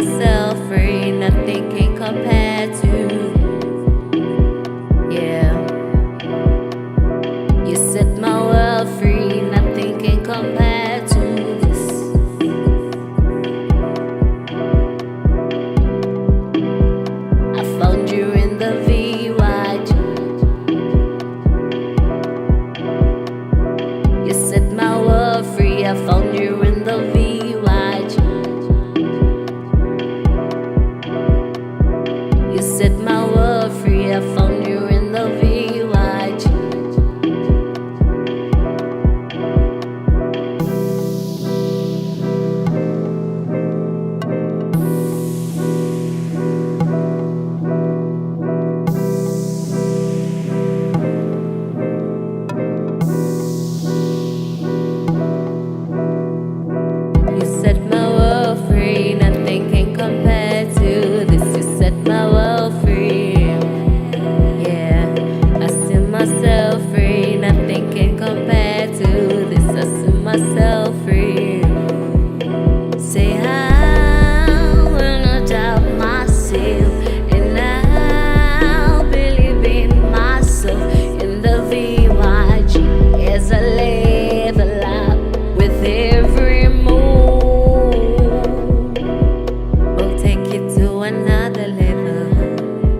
myself free, nothing can compare to. Yeah, you set my world free, nothing can compare to this. I found you in the VYG. You set my world free, I found you in the VYG. You set my world free, I found you in the VYG. You set my world free, nothing can compare to this. You set my world free. Yeah, I set myself free, nothing can compare to this. I set myself free. Say I will not doubt myself, and I'll believe in myself in the VYG as I level up with every move. We'll take it to another level,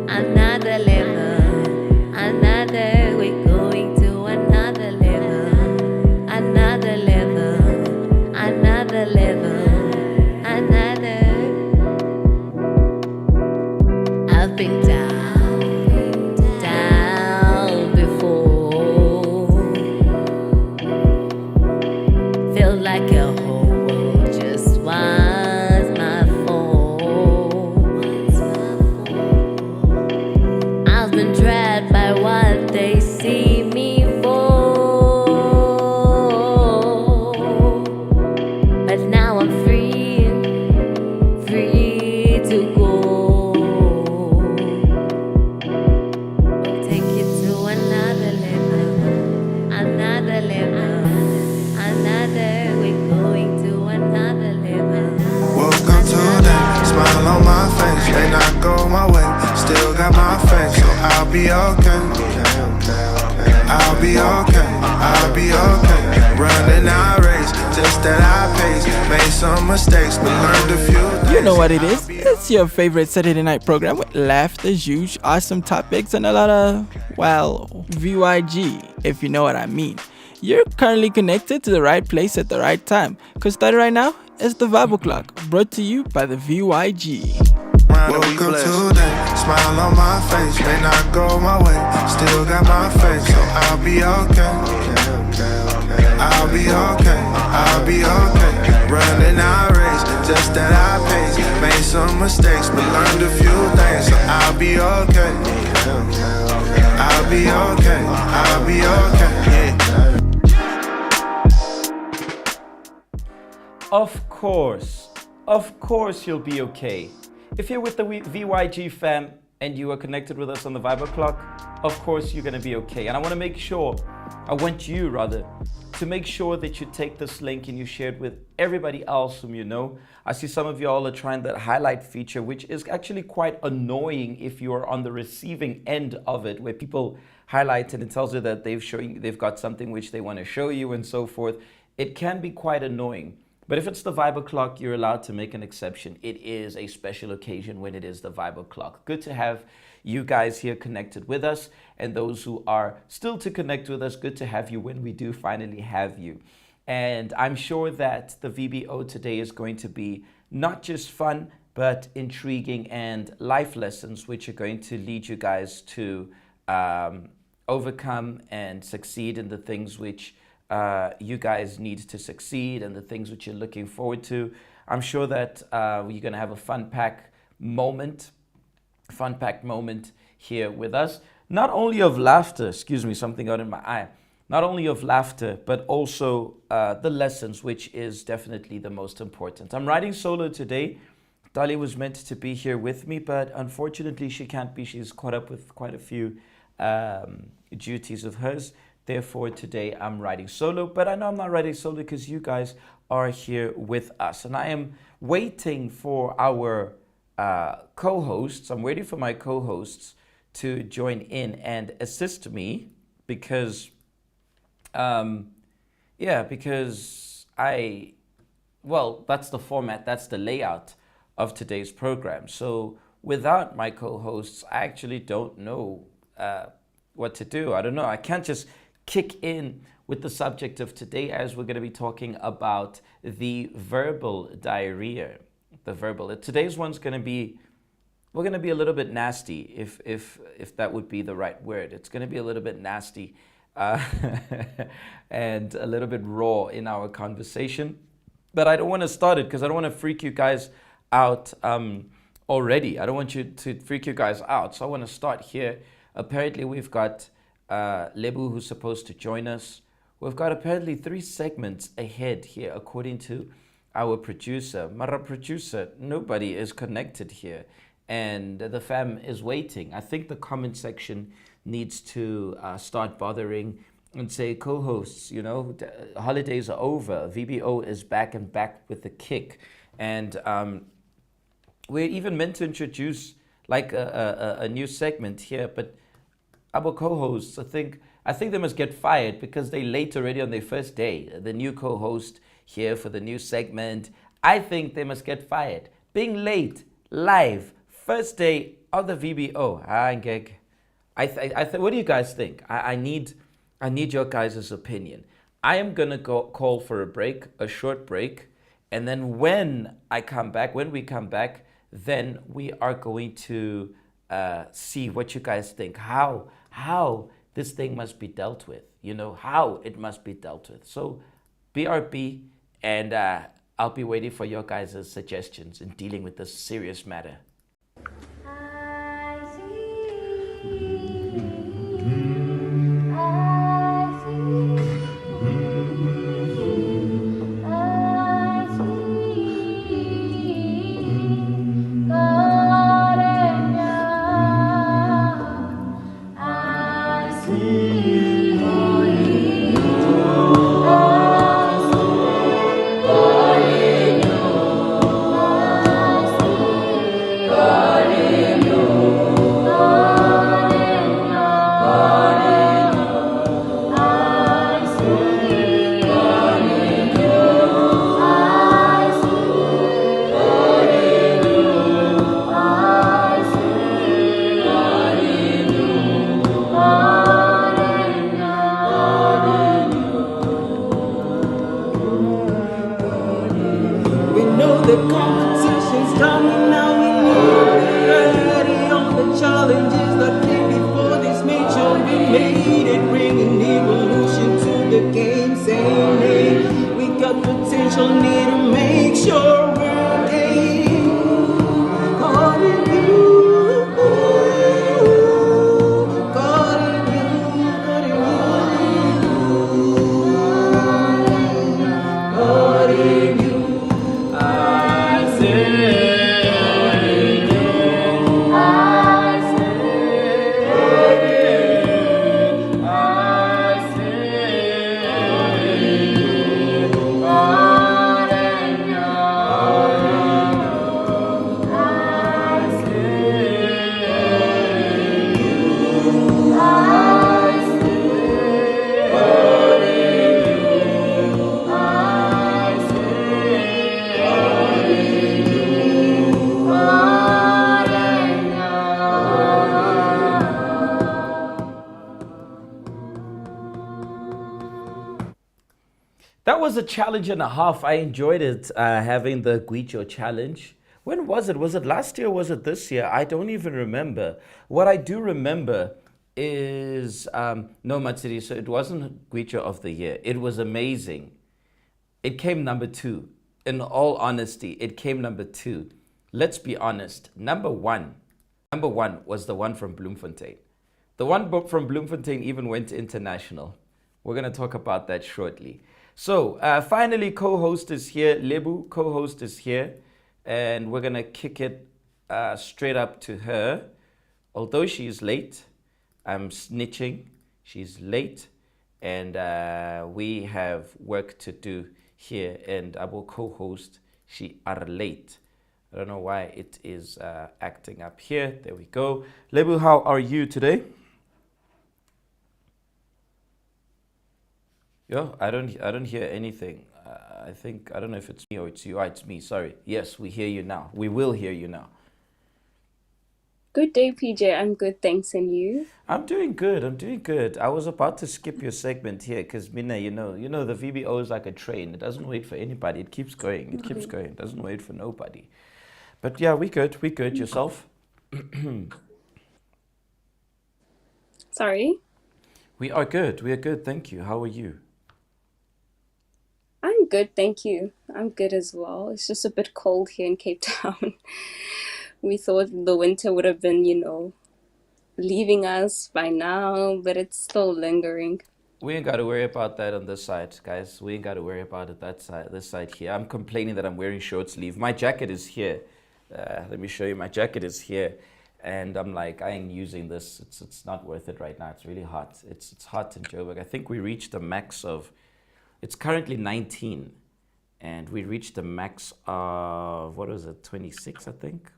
another level, another. We're going to another level, another level, another level, another. I've been down, down before. Feel like a whole world just was my fault. I've been trapped by what they see me for, but now I'm free, free to go. We'll take it to another level, another level, another. We're going to another level. Woke up today, smile on my face. May not go my way, still got my faith, so I'll be okay. I'll be okay, I'll be okay. Running our race, just at our pace. Made some mistakes, but learned a few things. You know what it is. It's your favorite Saturday night program with laughter, huge, awesome topics, and a lot of, well, VYG, if you know what I mean. You're currently connected to the right place at the right time, because starting right now is the Vibe O'Clock, brought to you by the VYG. Woke up today, smile on my face. May not go my way, still got my faith, so I'll be okay. I'll be okay, I'll be okay. Running our race, just at our pace. Made some mistakes, but learned a few things, so I'll be okay. I'll be okay, I'll be okay, yeah. Of course you'll be okay. If you're with the VYG fam and you are connected with us on the Vibe O'Clock, of course you're gonna be okay. And I want you to make sure that you take this link and you share it with everybody else whom you know. I see some of y'all are trying that highlight feature, which is actually quite annoying if you're on the receiving end of it, where people highlight and it tells you that they've got something which they want to show you and so forth. It can be quite annoying. But if it's the Vibe O'Clock, you're allowed to make an exception. It is a special occasion when it is the Vibe O'Clock. Good to have you guys here connected with us, and those who are still to connect with us, good to have you when we do finally have you. And I'm sure that the VBO today is going to be not just fun, but intriguing and life lessons, which are going to lead you guys to overcome and succeed in the things which you guys need to succeed and the things which you're looking forward to. I'm sure that you're going to have a fun-packed moment here with us. Not only of laughter, something got in my eye. Not only of laughter, but also the lessons, which is definitely the most important. I'm riding solo today. Dolly was meant to be here with me, but unfortunately she can't be. She's caught up with quite a few duties of hers. Therefore, today I'm riding solo, but I know I'm not riding solo because you guys are here with us. And I am waiting for our co-hosts. I'm waiting for my co-hosts to join in and assist me because, because that's the format, that's the layout of today's program. So without my co-hosts, I actually don't know what to do. I don't know. I can't just kick in with the subject of today, as we're going to be talking about the verbal diarrhea. The verbal. Today's one's going to be, we're going to be a little bit nasty, if that would be the right word. It's going to be a little bit nasty and a little bit raw in our conversation. But I don't want to start it because I don't want to freak you guys out already. I don't want you to freak you guys out. So I want to start here. Apparently we've got Lebu, who's supposed to join us. We've got apparently 3 segments ahead here, according to our producer. Mara producer, nobody is connected here. And the fam is waiting. I think the comment section needs to start bothering and say, co-hosts, holidays are over. VBO is back and back with the kick. And we're even meant to introduce like a new segment here, but our co-hosts, I think they must get fired because they late already on their first day. The new co-host here for the new segment, I think they must get fired. Being late, live, first day of the VBO. What do you guys think? I need your guys' opinion. I am gonna call for a short break, and then when we come back, then we are going to see what you guys think. How this thing must be dealt with, how it must be dealt with. So BRB, and I'll be waiting for your guys' suggestions in dealing with this serious matter. That was a challenge and a half. I enjoyed it, having the Guicho challenge. When was it? Was it last year or was it this year? I don't even remember. What I do remember is, no Matsuri, so it wasn't Guicho of the year. It was amazing. It came number 2. In all honesty, it came number 2. Let's be honest. Number one was the one from Bloemfontein. The one from Bloemfontein even went international. We're going to talk about that shortly. So finally, co-host is here. Lebu, co-host is here. And we're going to kick it straight up to her. Although she's late, I'm snitching. She's late. And we have work to do here, and I will co-host She Are Late. I don't know why it is acting up here. There we go. Lebu, how are you today? Yeah, I don't hear anything. I think I don't know if it's me or it's you. Ah, it's me. Sorry. Yes, we hear you now. We will hear you now. Good day, PJ. I'm good, thanks. And you? I'm doing good. I'm doing good. I was about to skip your segment here because Mina, the VBO is like a train. It doesn't wait for anybody. It keeps going. It keeps going. It doesn't wait for nobody. But yeah, we good. We good. Yourself? Sorry? We are good. We are good. Thank you. How are you? I'm good, thank you. I'm good as well. It's just a bit cold here in Cape Town. We thought the winter would have been, leaving us by now, but it's still lingering. We ain't got to worry about that on this side, guys. We ain't got to worry about it that side, this side here. I'm complaining that I'm wearing short sleeve. My jacket is here. Let me show you. My jacket is here, and I'm like, I ain't using this. It's not worth it right now. It's really hot. It's hot in Joburg. I think we reached a max of. It's currently 19, and we reached the max of what was it? 26, I think.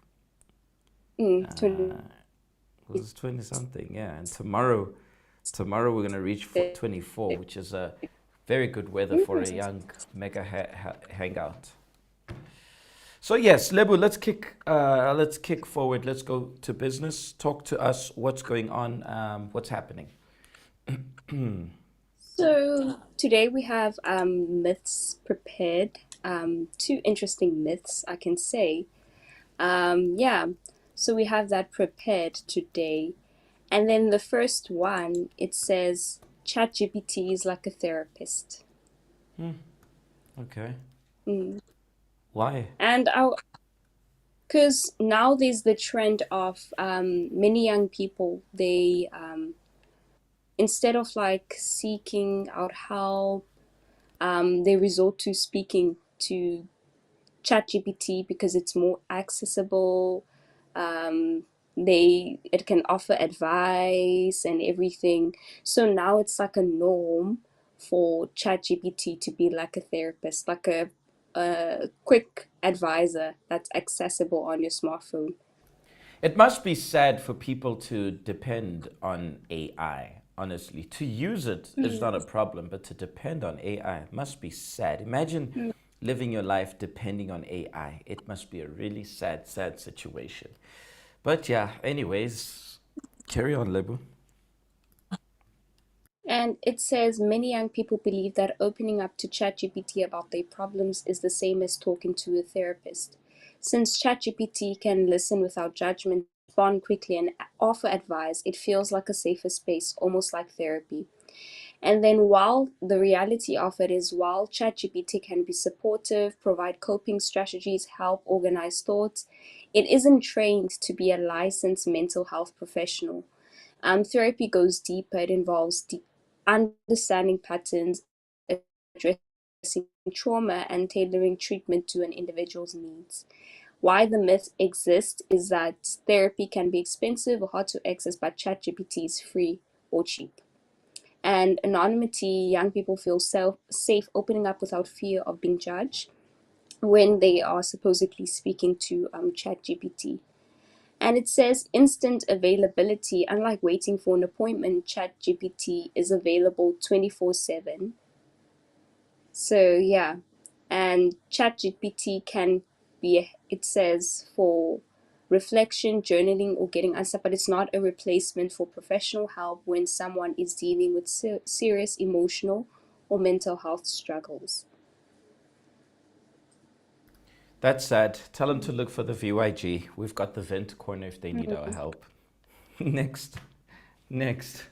20. It was 20 something, yeah. And tomorrow we're gonna reach 24, which is a very good weather for a young mega hangout. So yes, Lebu, let's kick forward. Let's go to business. Talk to us. What's going on? What's happening? So today we have myths prepared. Two interesting myths, I can say. Yeah, so we have that prepared today. And then the first one, it says ChatGPT is like a therapist. Okay. Mm. Why? And because now there's the trend of many young people, they instead of like seeking out help, they resort to speaking to ChatGPT because it's more accessible. Um, it can offer advice and everything. So now it's like a norm for ChatGPT to be like a therapist, like a quick advisor that's accessible on your smartphone. It must be sad for people to depend on AI. Honestly, to use it is not a problem, but to depend on AI must be sad. Imagine living your life depending on AI. It must be a really sad, sad situation. But yeah, anyways, carry on, Lebu. And it says many young people believe that opening up to ChatGPT about their problems is the same as talking to a therapist. Since ChatGPT can listen without judgment, respond quickly, and offer advice, it feels like a safer space, almost like therapy. And then while the reality of it is, while ChatGPT can be supportive, provide coping strategies, help organize thoughts, it isn't trained to be a licensed mental health professional. Therapy goes deeper. It involves understanding patterns, addressing trauma, and tailoring treatment to an individual's needs. Why the myth exists is that therapy can be expensive or hard to access, but ChatGPT is free or cheap. And anonymity, young people feel safe opening up without fear of being judged when they are supposedly speaking to ChatGPT. And it says instant availability. Unlike waiting for an appointment, ChatGPT is available 24/7. So yeah, and ChatGPT can be, it says, for reflection, journaling, or getting unstuck, but it's not a replacement for professional help when someone is dealing with serious emotional or mental health struggles. That's sad. Tell them to look for the VYG. We've got the vent corner if they need our help. Next. Next.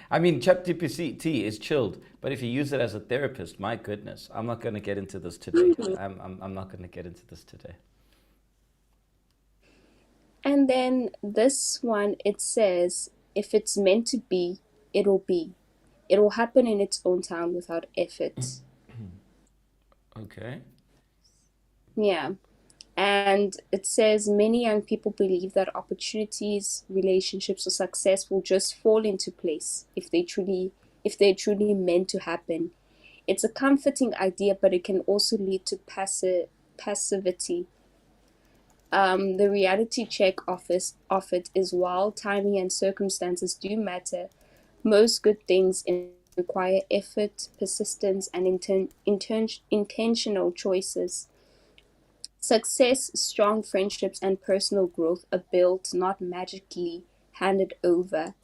I mean, ChatGPT is chilled, but if you use it as a therapist, my goodness, I'm not going to get into this today. I'm not going to get into this today. And then this one, it says, if it's meant to be, it'll be. It will happen in its own time without effort. Okay. Yeah. And it says many young people believe that opportunities, relationships, or success will just fall into place if they're truly meant to happen. It's a comforting idea, but it can also lead to passivity. The reality check of it is while timing and circumstances do matter, most good things require effort, persistence, and intentional choices. Success, strong friendships, and personal growth are built, not magically handed over.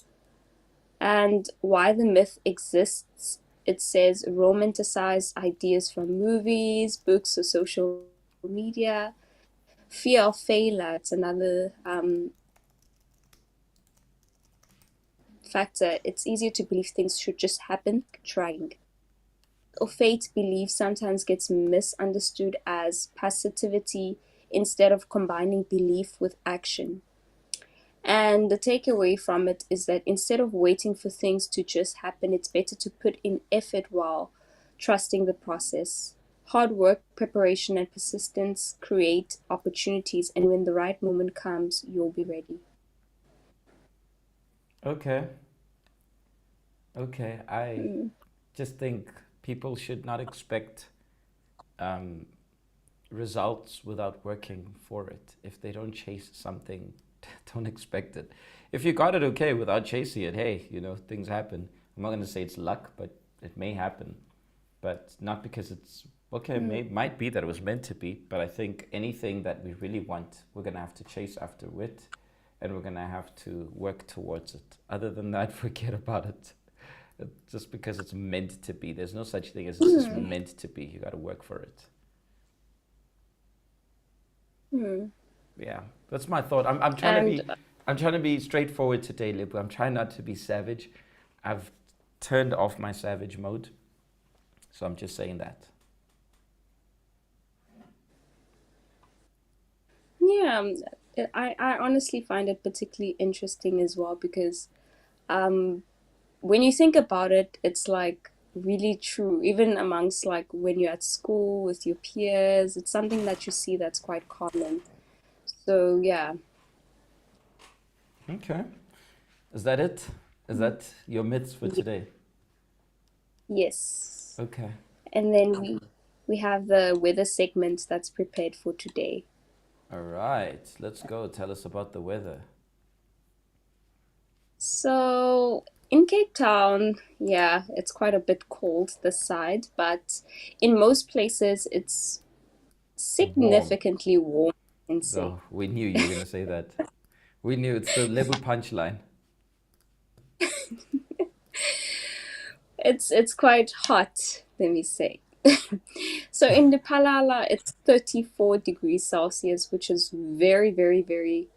And why the myth exists, it says romanticized ideas from movies, books, or social media. Fear of failure, it's another factor. It's easier to believe things should just happen, trying. Or fate belief sometimes gets misunderstood as passivity instead of combining belief with action. And the takeaway from it is that instead of waiting for things to just happen, it's better to put in effort while trusting the process. Hard work, preparation, and persistence create opportunities, and when the right moment comes, you'll be ready. Okay. Okay. I Mm. just think people should not expect um, results without working for it. If they don't chase something, don't expect it. If you got it okay without chasing it, hey, things happen. I'm not going to say it's luck, but it may happen. But not because it's okay, might be that it was meant to be, but I think anything that we really want, we're going to have to chase after it, and we're going to have to work towards it. Other than that, forget about it. Just because it's meant to be. There's no such thing as this is meant to be. You got to work for it. Mm. Yeah, that's my thought. I'm trying to And be I'm trying to be straightforward today, Libu. I'm trying not to be savage. I've turned off my savage mode, so I'm just saying that. yeah, I honestly find it particularly interesting as well because when you think about it, it's like really true. Even amongst like when you're at school with your peers, it's something that you see that's quite common. So yeah, Okay. Is that it? Is that your myths for today? yes. Okay. And then we have the weather segment that's prepared for today. All right. Let's go. Tell us about the weather. So in Cape Town, yeah, it's quite a bit cold this side, but in most places it's Warm. significantly warm, I can say. Oh, we knew you were going to say that. We knew it's the Lebu punchline. It's quite hot, let me say. So in the Palala, it's 34 degrees Celsius, which is very, very, very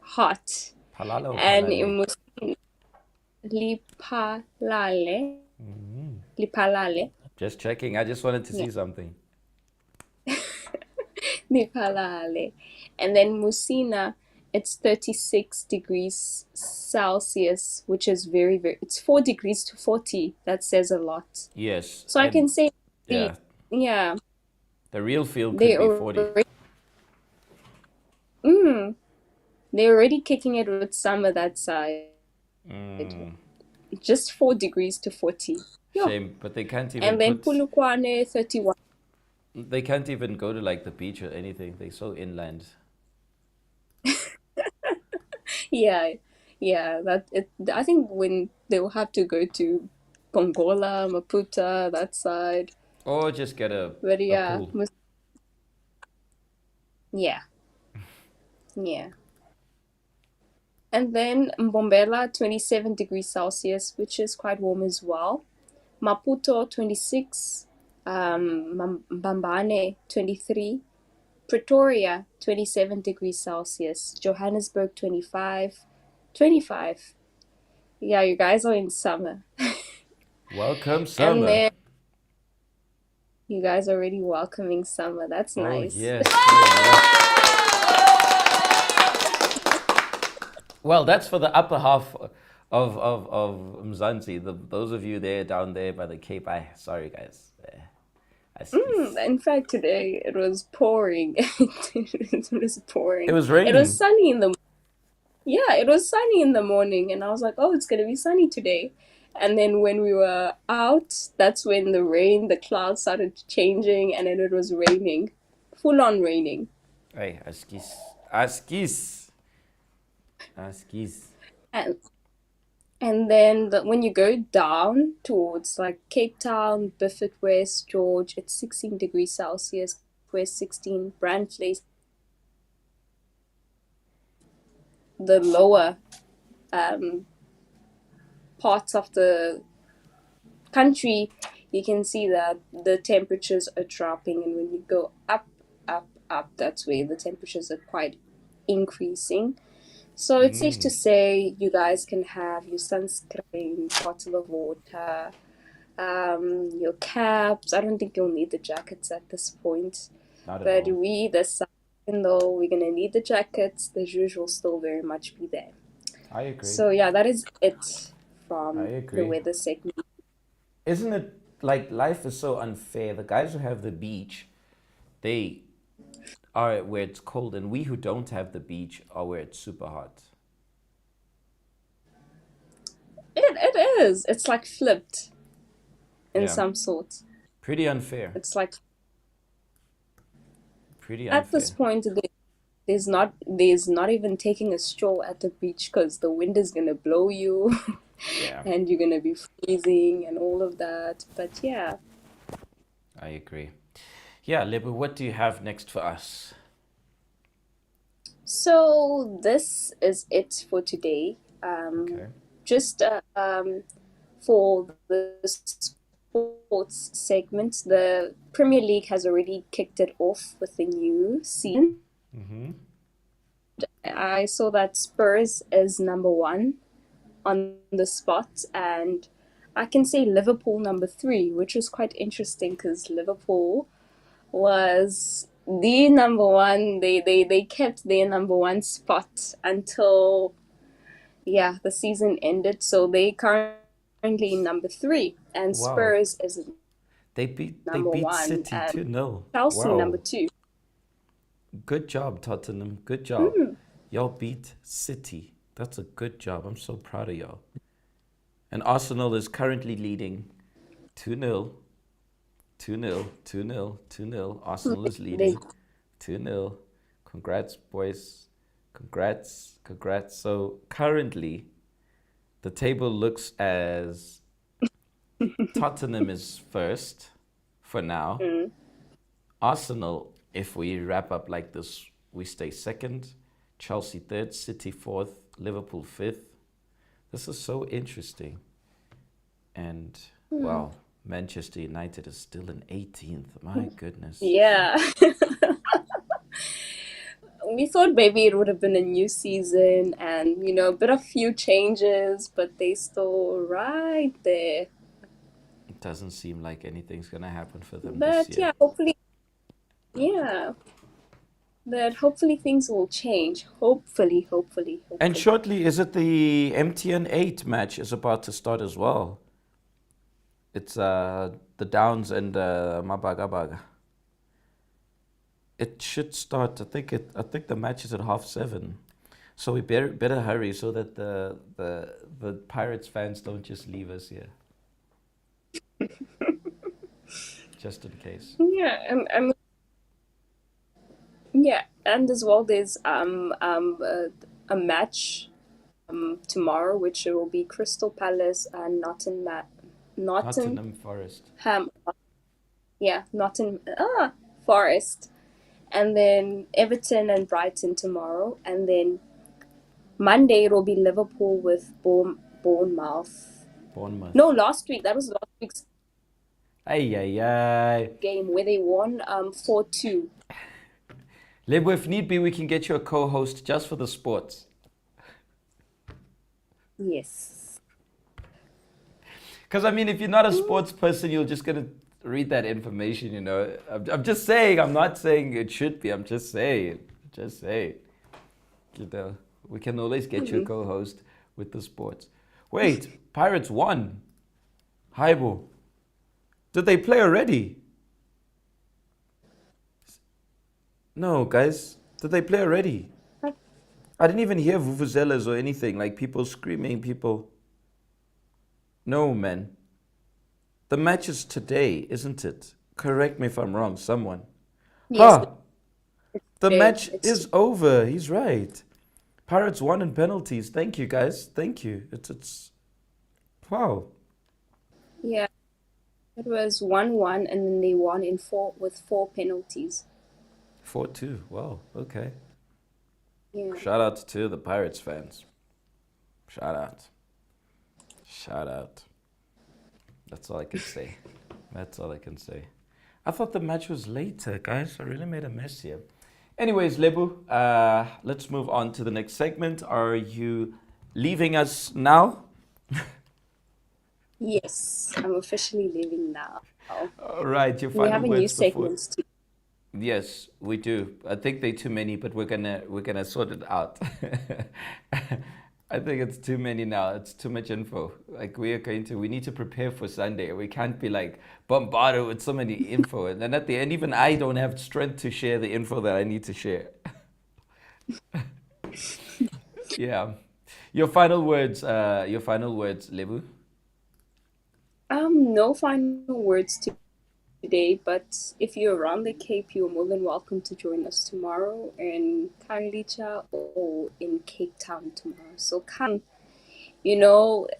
hot. Palala or And palale? in Lipalale, Lipalale, Just checking. I just wanted to yeah, see something. Lipalale. And then Musina, it's 36 degrees Celsius, which is very, very, it's 4 degrees to 40. That says a lot. Yes. So I can And say, yeah, yeah, the real feel they could be 40. already, mm, they're already kicking it with summer that side. Mm, Just 4 degrees to 40. Yeah. shame, but they can't even And then put. Polokwane, 31. They can't even go to like the beach or anything. They're so inland. Yeah, yeah. I think when they will have to go to Pongola, Maputo, that side. Or just get a, But a yeah, pool. yeah, yeah. And then Mbombela, 27 degrees Celsius, which is quite warm as well. Maputo, 26. Mbambane, 23. Pretoria, 27 degrees Celsius. Johannesburg, 25. 25. Yeah, you guys are in summer. Welcome And summer. then you guys are already welcoming summer. That's Oh nice. yes, oh yes. Well, that's for the upper half of Mzansi. Those of you there down there by the Cape, sorry guys. In fact, today it was pouring. It was It pouring. was It was raining. sunny in the Yeah, it was sunny in the morning, and I was like, "Oh, it's gonna be sunny today." And then when we were out, that's when the clouds started changing, and then it was raining, full on raining. Hey, askis, askis. And then when you go down towards like Cape Town, Beaufort West, George, it's 16 degrees Celsius, West 16, Brandfleet, the lower um, parts of the country, you can see that the temperatures are dropping, and when you go up, up, that's where the temperatures are quite increasing. So it's safe to say you guys can have your sunscreen, bottle of water, your caps. I don't think you'll need the jackets at this point. Not at But all. even though we're gonna need the jackets, the juice will still very much be there. I agree. So yeah, that is it I from the agree. weather segment. Isn't it like life is so unfair? The guys who have the beach, they are where it's cold, and we who don't have the beach are where it's super hot. It is. It's like flipped in Yeah. some sort. Pretty unfair. It's like Pretty at this unfair. point there's not even taking a stroll at the beach because the wind is gonna blow you Yeah, and you're gonna be freezing and all of that. But yeah. I agree. Yeah, Lebo, what do you have next for us? So this is it for today. Okay. Just for the sports segment, the Premier League has already kicked it off with the new season. Mm-hmm. I saw that Spurs is number one on the spot, and I can say Liverpool number three, which was quite interesting because Liverpool was the number one. They kept their number one spot until the season ended. So they currently number three, and Wow. Spurs is They number beat one, City and 2-0. Chelsea number Wow. two. Good job, Tottenham. Good job. Mm, Y'all beat City. That's a good job. I'm so proud of y'all. And Arsenal is currently leading 2-0. 2-0. 2-0. 2-0. Arsenal is they leading 2-0. Congrats, boys. Congrats. Congrats. So currently, the table looks as Tottenham is first for now. mm, Arsenal, if we wrap up like this, we stay second. Chelsea third, City fourth, Liverpool fifth. This is so interesting. And, mm. well, Manchester United is still in 18th. My goodness. Yeah. We thought maybe it would have been a new season and, a bit of few changes, but they still right there. It doesn't seem like anything's going to happen for them this But year. yeah, but hopefully things will change. Hopefully, hopefully, And hopefully. shortly, is it the MTN 8 match is about to start as well? It's the Downs and Mabagabaga. It should start. I think the match is at 7:30. So we better hurry so that the Pirates fans don't just leave us here. Just in case. Yeah, yeah, and as well, there's a match tomorrow, which will be Crystal Palace and Nottingham, Nottingham Forest. Forest, and then Everton and Brighton tomorrow, and then Monday it will be Liverpool with Bournemouth. Bournemouth. No, last week that was last week's Ay, ay, ay. game where they won 4-2. Lebo, if need be, we can get you a co-host just for the sports. Yes. Because, I mean, if you're not a sports person, you're just going to read that information, you know. I'm just saying. I'm not saying it should be. I'm just saying. Just saying. You know, we can always get you a co-host with the sports. Wait, Pirates won. Haibo. Did they play already? No, guys. Did they play already? I didn't even hear vuvuzelas or anything. Like people screaming, people. No, man. The match is today, isn't it? Correct me if I'm wrong, someone. Yes, Huh. The today. match is over. He's right. Pirates won in penalties. Thank you, guys. Thank you. It's wow. Yeah, it was 1-1, and then they won in with 4 penalties. 4-2. Wow. Okay. Yeah. Shout out to the Pirates fans. Shout out. Shout out. That's all I can say. That's all I can say. I thought the match was later, guys. I really made a mess here. Anyways, Lebu, let's move on to the next segment. Are you leaving us now? Yes, I'm officially leaving now. All right, your We final have a words new before. segment too. Yes, we do. I think they're too many, but we're gonna sort it out. I think it's too many now. It's too much info. Like we need to prepare for Sunday. We can't be like bombarded with so many info. And then at the end, even I don't have strength to share the info that I need to share. Yeah. Your final words, Lebu. No final words today, but if you're around the Cape, you're more than welcome to join us tomorrow in Khayelitsha or in Cape Town tomorrow. So come,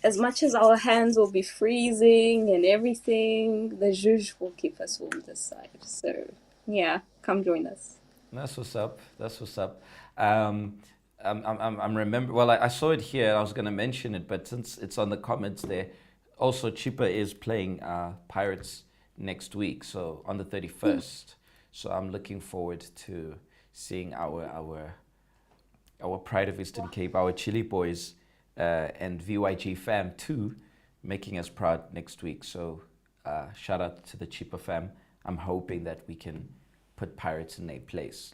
as much as our hands will be freezing and everything, the zhuzh will keep us warm this side. So yeah, come join us. That's what's up. That's what's up. I'm remember. Well, I saw it here. I was gonna mention it, but since it's on the comments there, also Chipa is playing Pirates next week, so on the 31st. So I'm looking forward to seeing our Pride of Eastern Cape, our Chile boys, and VYG fam too, making us proud next week. So shout out to the Chipa fam. I'm hoping that we can put Pirates in their place.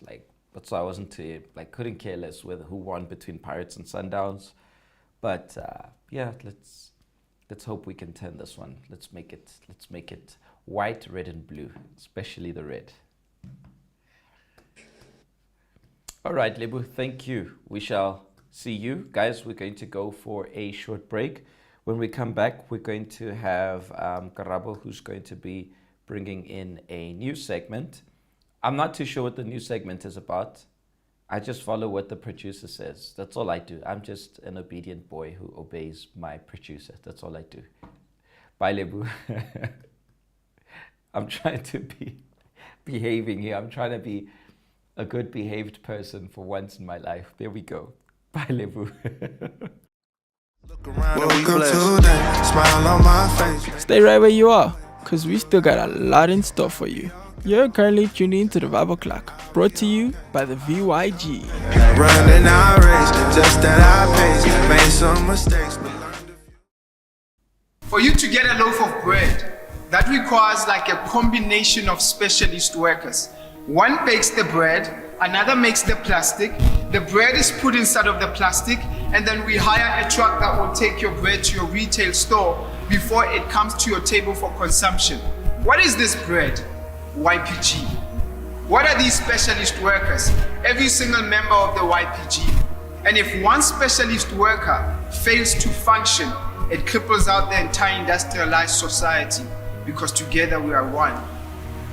But so I couldn't care less whether who won between Pirates and Sundowns. But yeah, let's hope we can turn this one. Let's make it white, red, and blue, especially the red. All right, Lebu, thank you. We shall see you. Guys, we're going to go for a short break. When we come back, we're going to have Karabo, who's going to be bringing in a new segment. I'm not too sure what the new segment is about. I just follow what the producer says. That's all I do. I'm just an obedient boy who obeys my producer. That's all I do. Bye, Lebu. I'm trying to be behaving here. I'm trying to be a good behaved person for once in my life. There we go. Bye, Lebu. Welcome to that smile on my face. Stay right where you are, because we still got a lot in store for you. You're currently tuned in to the Vibe O'Clock, brought to you by the VYG. Running our race, just at our pace. Made some mistakes, but learned a few. For you to get a loaf of bread, that requires like a combination of specialist workers. One bakes the bread, another makes the plastic, the bread is put inside of the plastic, and then we hire a truck that will take your bread to your retail store before it comes to your table for consumption. What is this bread? YPG. What are these specialist workers? Every single member of the YPG. And if one specialist worker fails to function, it cripples out the entire industrialized society, because together we are one.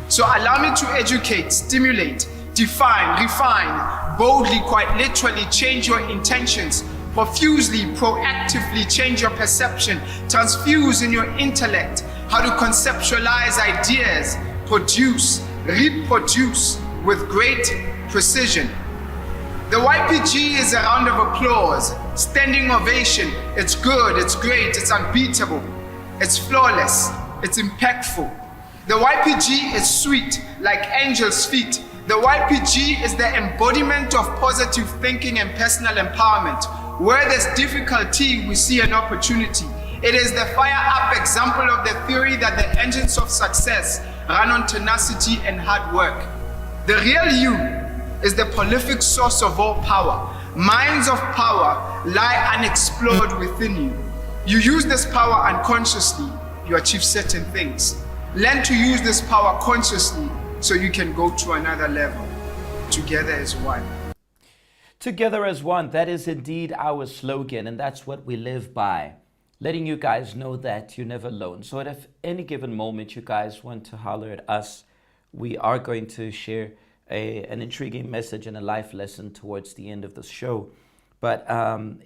So allow me to educate, stimulate, define, refine, boldly, quite literally change your intentions, profusely, proactively change your perception, transfuse in your intellect, how to conceptualize ideas, produce, reproduce with great precision. The YPG is a round of applause, standing ovation. It's good, it's great, it's unbeatable, it's flawless, it's impactful. The YPG is sweet, like angels' feet. The YPG is the embodiment of positive thinking and personal empowerment. Where there's difficulty, we see an opportunity. It is the fire-up example of the theory that the engines of success run on tenacity and hard work. The real you is the prolific source of all power. Mines of power lie unexplored within you. You use this power unconsciously, you achieve certain things. Learn to use this power consciously so you can go to another level. Together as one. Together as one, that is indeed our slogan, and that's what we live by. letting you guys know that you're never alone. So at any given moment you guys want to holler at us, we are going to share an intriguing message and a life lesson towards the end of the show. But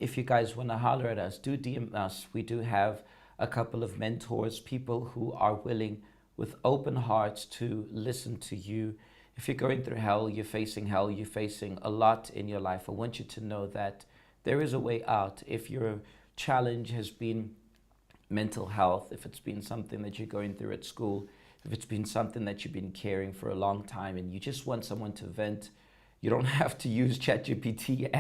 if you guys want to holler at us, do DM us. We do have a couple of mentors, people who are willing with open hearts to listen to you. If you're going through hell, you're facing a lot in your life. I want you to know that there is a way out. If your challenge has been mental health, if it's been something that you're going through at school, if it's been something that you've been carrying for a long time and you just want someone to vent, you don't have to use ChatGPT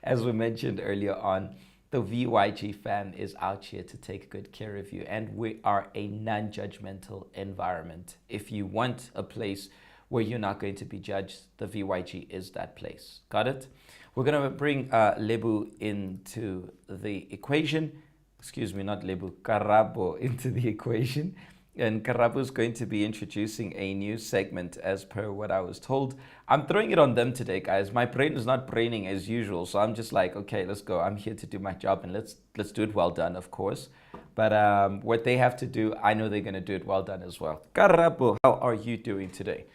as we mentioned earlier on. The VYG fam is out here to take good care of you, and we are a non-judgmental environment. If you want a place where you're not going to be judged, the VYG is that place. Got it? We're going to bring Lebu into the equation. Excuse me, not Lebu, Karabo into the equation. And Karabo is going to be introducing a new segment as per what I was told. I'm throwing it on them today, guys. My brain is not braining as usual, so I'm just like, okay, let's go. I'm here to do my job, and let's do it well done, of course. But what they have to do, I know they're going to do it well done as well. Karabo, how are you doing today?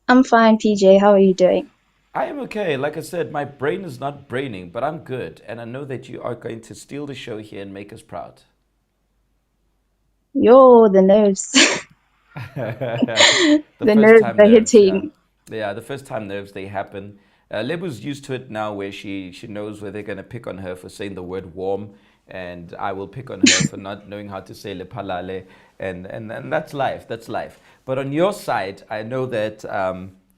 I'm fine, PJ. How are you doing? I am okay. Like I said, my brain is not braining, but I'm good. And I know that you are going to steal the show here and make us proud. Yo, the nerves. The The first nerves time are nerves, yeah. hitting. Yeah, the first time nerves, they happen. Lebu's used to it now where she knows where they're going to pick on her for saying the word warm. And I will pick on her for not knowing how to say lepalale. And that's life. That's life. But on your side, I know that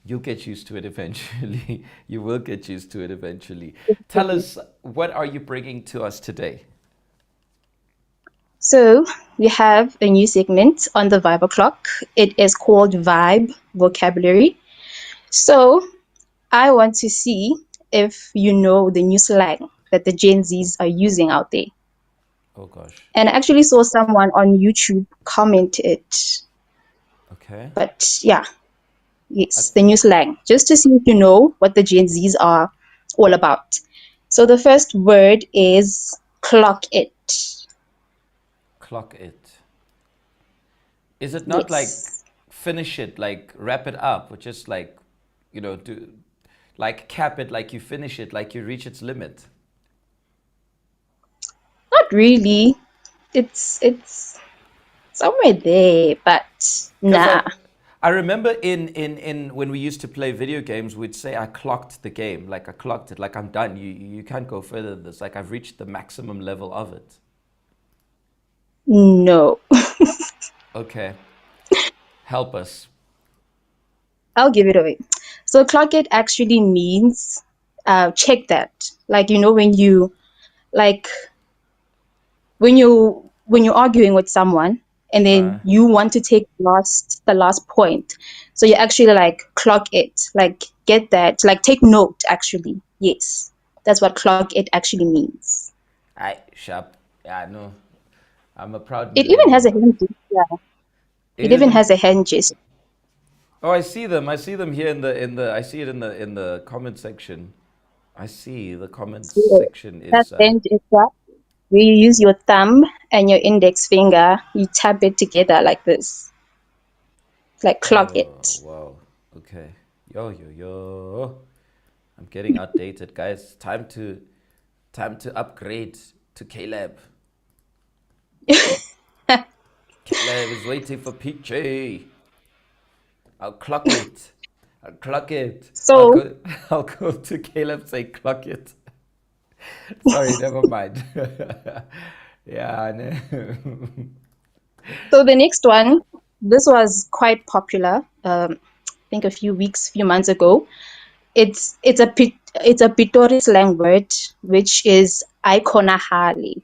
you'll get used to it eventually. You will get used to it eventually. Tell us, what are you bringing to us today? So, we have a new segment on the Vibe O'Clock. It is called Vibe Vocabulary. So, I want to see if you know the new slang that the Gen Zs are using out there. Oh, gosh. And I actually saw someone on YouTube comment it. Okay. But yeah, yes, I, the new slang. Just to see if you know what the Gen Zs are all about. So, the first word is clock it. clock it. Is it not like Yes. finish it, like wrap it up, or just like, do like cap it, like you finish it, like you reach its limit? Not really. It's somewhere there, but Because nah. I remember in when we used to play video games, we'd say I clocked the game, like I clocked it, like I'm done. You can't go further than this. Like I've reached the maximum level of it. No. Okay, help us. I'll give it away. So clock it actually means check that. Like like when you're arguing with someone and then Uh, you want to take the last point. So you actually like clock it. Like get that. Like take note actually. Yes. That's what clock it actually means. I sharp. Yeah, I know. I'm a proud It even has a millennial. hand gesture. Yeah. It It even even. has a hand gesture. Oh, I see them. I see them here in the. I see it in the comment section. I see the comments So section that is. hand gesture, where you use your thumb and your index finger, you tap it together like this, like clock Oh it. wow. Okay. Yo yo yo. I'm getting outdated, guys. Time to upgrade to Caleb. Caleb is waiting for PJ. I'll clock it. I'll clock it. I'll So, go. I'll go to Caleb. Say clock it. Sorry, never mind. Yeah, I know. so the next one, this was quite popular. I think few months ago. It's a Pitori slang word, which is iconahali.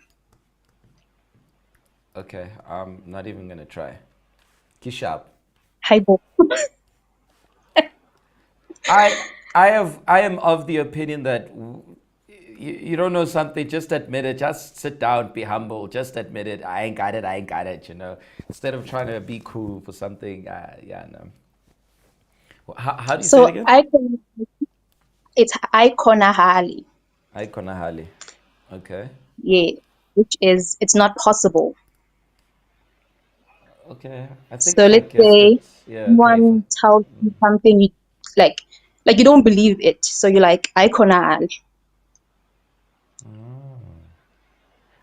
Okay, I'm not even gonna try. Kishap. Haibo. I am of the opinion that you don't know something, just admit it. Just sit down, be humble. Just admit it. I ain't got it. I ain't got it. Instead of trying to be cool for something. Yeah, no. How do you say it So again? it's iconahali. Iconahali. Okay. Yeah, which is it's not possible. Okay, I think So if I let's guessed say it, yeah, okay, if I, someone tells you something you like like you don't believe it. So you're like, I can't.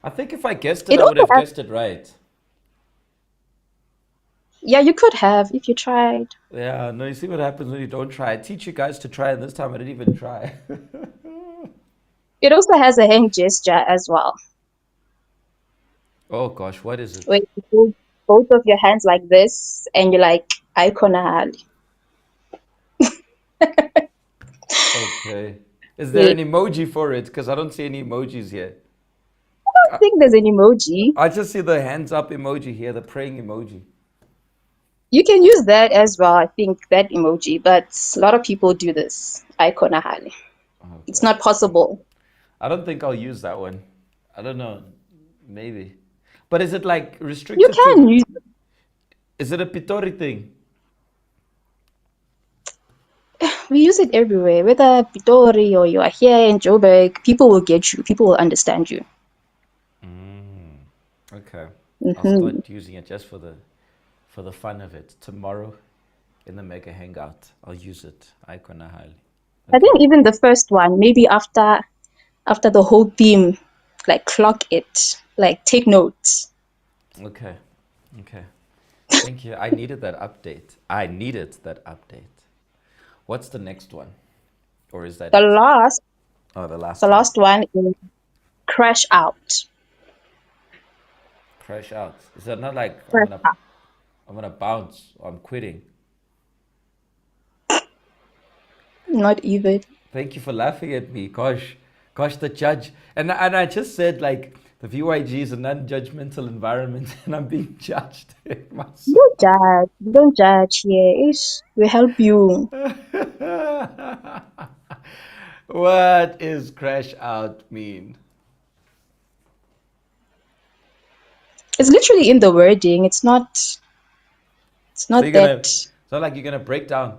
I think if I guessed it, It I would also have has, guessed it right. yeah, you could have if you tried. Yeah, no, you see what happens when you don't try. I teach you guys to try, and this time I didn't even try. It also has a hand gesture as well, Oh gosh, what is where it? you hold both of your hands like this, and you're like, I can't. Okay. Is there Yeah, an emoji for it? Because I don't see any emojis here. I think there's an emoji. I just see the hands up emoji here, the praying emoji. You can use that as well. I think that emoji, but a lot of people do this. I can't. Oh It's not gosh. possible. I don't think I'll use that one. I don't know. Maybe. But is it like You restricted can to, use is it a Pitori thing? We use it everywhere, whether Pitori or you are here in Joburg, people will get you, people will understand you. Okay. I'll Hmm. start using it just for the fun of it. Tomorrow in the mega hangout, I'll use it. Icon highly. I Okay. think even the first one, maybe after the whole theme, like clock it, like take notes. Okay. Okay. Thank you. I needed that update. I needed that update. What's the next one? Or is that The it? last, Oh, the the last one. last one is crash out. Crash out. Is that not like Crash out. I'm gonna bounce or I'm quitting? Not even. Thank you for laughing at me. Gosh, the judge. And I just said like the VYG is a non-judgmental environment, and I'm being judged myself. Don't judge. Don't judge here. Ish, we help you. What is crash out mean? It's literally in the wording. It's So not you're gonna, that. so like you're gonna break down.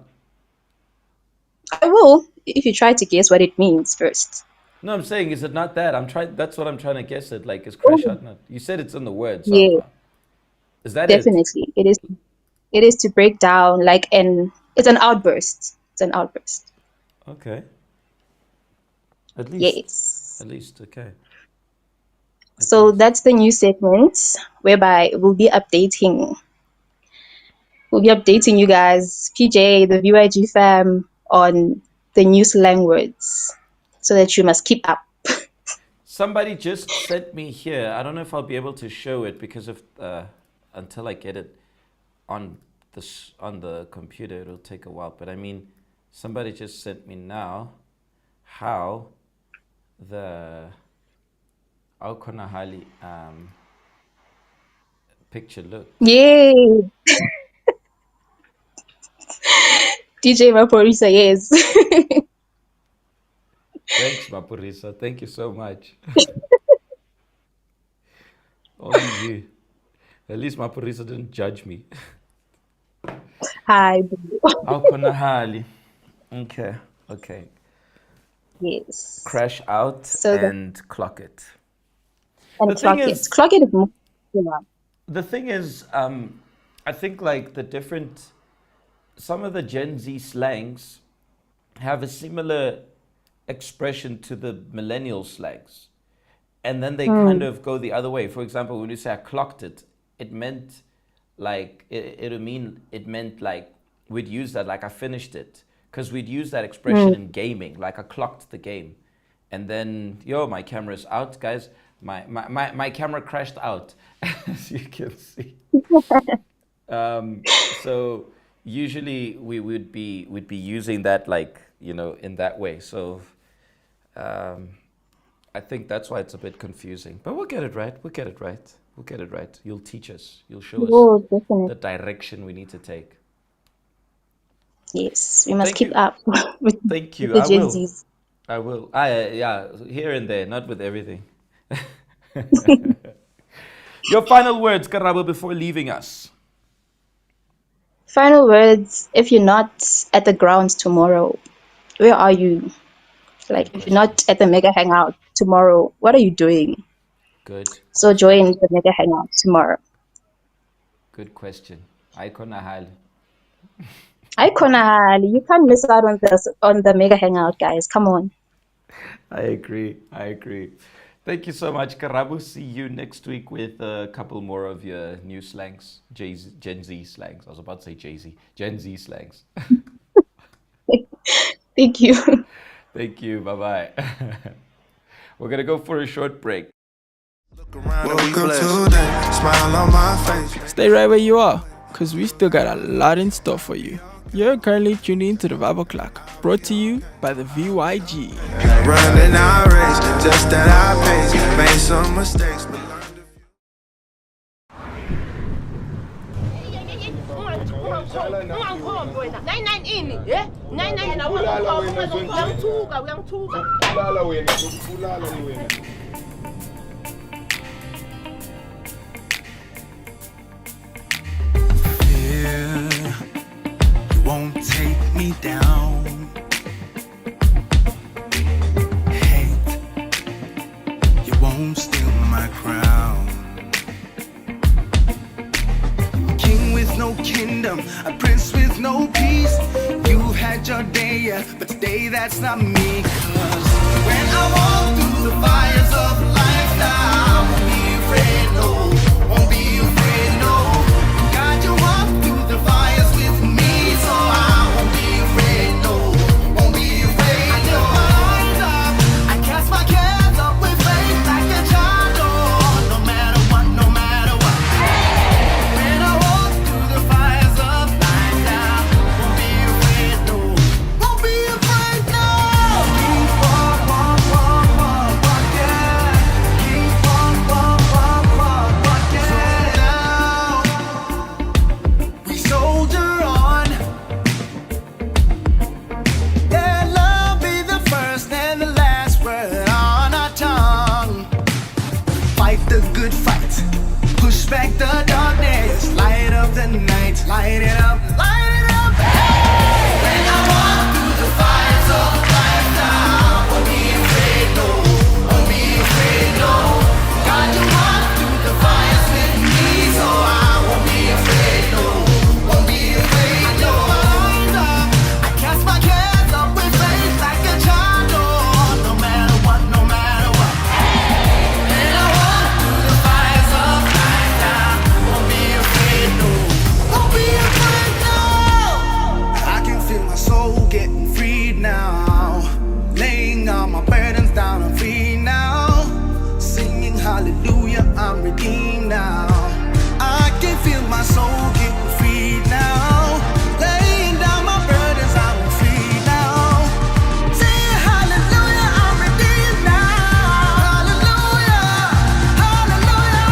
I will if you try to guess what it means first. No, I'm saying, is it not that? I'm trying. That's what I'm trying to guess. It like is crash Oh, out not? You said it's in the word, so yeah, is that it? definitely. It is to break down like it's an outburst. It's an outburst. Okay, at least, Yes. at least. Okay, at So least. that's the new segment whereby we'll be updating you guys, PJ, the VYG fam, on the new slang words so that you must keep up. Somebody just sent me here. I don't know if I'll be able to show it because of until I get it on on the computer, it'll take a while. But I mean, somebody just sent me now how the Aukonahali picture looks. Yay! DJ Vaporisa, yes. Thanks, Mapurisa. Thank you so much. Only you. At least Mapurisa didn't judge me. Hi, boo. Aukonahali. Okay. Okay. Yes. Crash out So the and clock it. and The thing clock it. is, Clock it is more popular. the thing is, I think like the different, some of the Gen Z slangs have a similar expression to the millennial slangs. And then they kind Hmm. of go the other way. For example, when you say I clocked it, it meant like, it meant like, we'd use that like I finished it. Because we'd use that expression Hmm. in gaming, like I clocked the game. And then, yo, my camera's out, guys. My camera crashed out, as you can see. So usually we would be using that like in that way. So um, I think that's why it's a bit confusing. But we'll get it right. We'll get it right. We'll get it right. You'll teach us. You'll show us Oh, definitely. the direction we need to take. Yes. We must Thank keep you. up with, Thank with you. the I Gen will. Zs. I will. I yeah, here and there, not with everything. Your final words, Karabo, before leaving us. Final words. If you're not at the grounds tomorrow, where are you? Like, Good if you're question. not at the mega hangout tomorrow, what are you doing? Good So question. join the mega hangout tomorrow. Good question. Icon Ahal. I Konahali, you can't miss out on the mega hangout, guys. Come on. I agree. I agree. Thank you so much, Karabu. See you next week with a couple more of your new slangs, Gen Z slangs. I was about to say Jay Z, Gen Z slangs. Thank you. Thank you. Bye bye. We're going to go for a short break. Welcome to that smile on my face. Stay right where you are, because we still got a lot in store for you. You're currently tuned in to the Vibe Clock, brought to you by the VYG. Running our race, just at our pace. Made some mistakes, but learned you won't take me down. Hate, you won't steal my crown. King with no kingdom, a prince with no peace. You've had your day, yeah, but today that's not me. 'Cause when I walk through the fires of life now, I won't be afraid, no, won't be afraid, no. God, you walk through the fires with me, so I won't be afraid, no, won't be afraid, no. I lift my arms up, I cast my cares up with faith like a child, oh, no matter what, no matter what. When I walk through the fires of life now, won't be afraid, no, won't be afraid, no. Keep on, yeah. Keep on, yeah. So now we soldier on. Let love be the first and the last word on our tongue. Fight the good fight, push back the darkness, light up the night, light it up, light it up. When I walk through the fires of life now, won't be afraid, no, won't be afraid, no. God, you walk through the fires with me, so I won't be afraid, no, won't be afraid, no. I lift my arms up, I cast my cares up with faith like a child, oh, no matter what, no matter what. When I walk through the fires of life now, won't be afraid, no, won't be afraid, no. I can feel my soul getting freed now, laying all my burdens down, I'm free now, singing hallelujah, I'm redeemed now. I can feel my soul getting freed now, laying down my burdens, I'm free now, singing hallelujah, I'm redeemed now, hallelujah, hallelujah.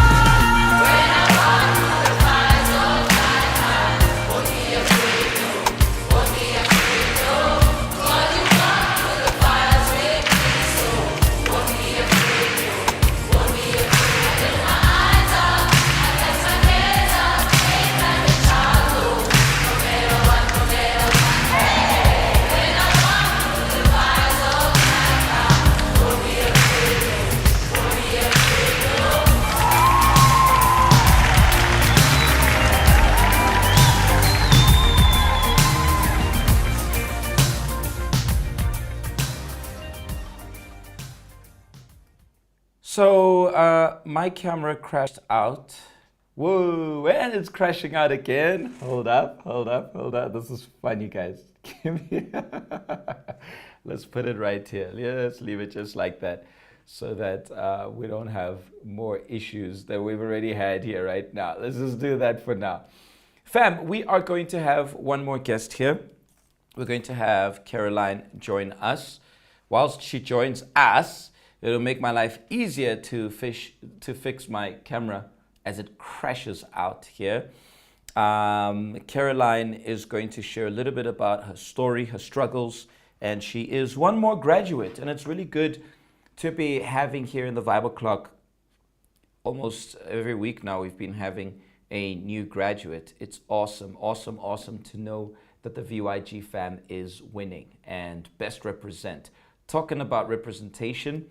So my camera crashed out. Whoa, and it's crashing out again. Hold up, hold up, hold up. This is funny, guys. Give me. Let's put it right here. Yeah, let's leave it just like that, so that we don't have more issues that we've already had here right now. Let's just do that for now. Fam, we are going to have one more guest here. We're going to have Caroline join us. Whilst she joins us, it'll make my life easier to fix my camera as it crashes out here. Caroline is going to share a little bit about her story, her struggles, and she is one more graduate. And it's really good to be having here in the Vibe Clock. Almost every week now we've been having a new graduate. It's awesome, awesome, awesome to know that the VYG fam is winning and best represent. Talking about representation,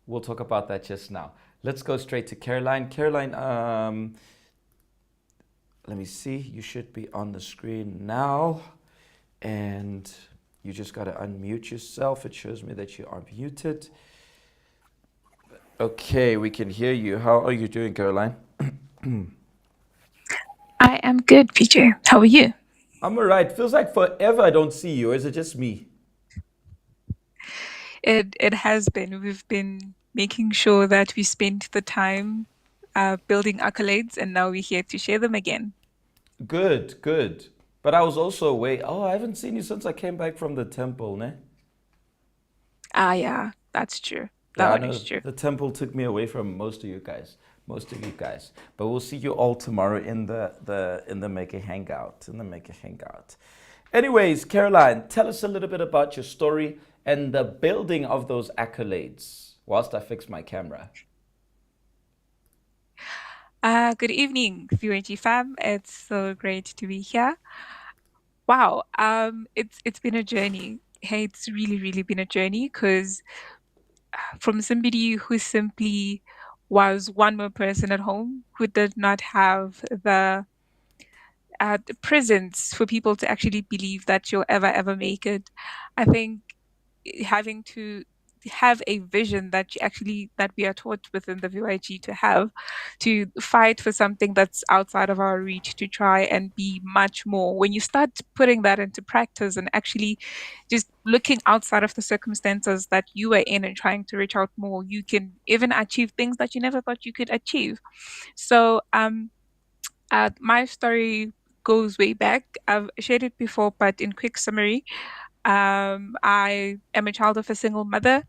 We'll talk about that just now. Let's go straight to Caroline. Caroline, let me see. You should be on the screen now. And you just got to unmute yourself. It shows me that you are muted. Okay, we can hear you. How are you doing, Caroline? I am good, PJ. How are you? I'm all right. Feels like forever I don't see you. Or is it just me? It has been. We've been making sure that we spent the time building accolades, and now we're here to share them again. Good, good. But I was also away. Oh, I haven't seen you since I came back from the temple, ne? Yeah, that's true. That Yeah, I one know is true. the temple took me away from most of you guys. Most of you guys. But we'll see you all tomorrow in the Maker Hangout. In the Maker Hangout. Anyways, Caroline, tell us a little bit about your story and the building of those accolades whilst I fix my camera. Good evening, VOG fam. It's so great to be here. Wow, it's been a journey. Hey, it's really been a journey because from somebody who simply was one more person at home who did not have the presence for people to actually believe that you'll ever make it. I think having to have a vision that we are taught within the VYG to fight for something that's outside of our reach, to try and be much more. When you start putting that into practice and actually just looking outside of the circumstances that you are in and trying to reach out more, you can even achieve things that you never thought you could achieve. So my story goes way back. I've shared it before, but in quick summary, I am a child of a single mother.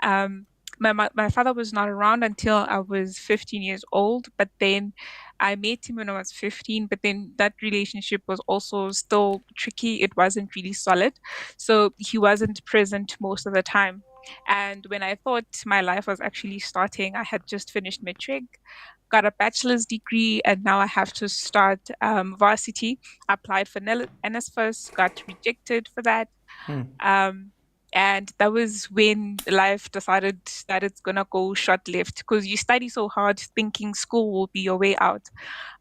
Um, my father was not around until I was 15 years old, but then I met him when I was 15, but then that relationship was also still tricky. It wasn't really solid. So he wasn't present most of the time. And when I thought my life was actually starting, I had just finished matric, got a bachelor's degree, and now I have to start varsity. I applied for NSFIRST, got rejected for that. Um, and that was when life decided that it's gonna go short left because you study so hard thinking school will be your way out.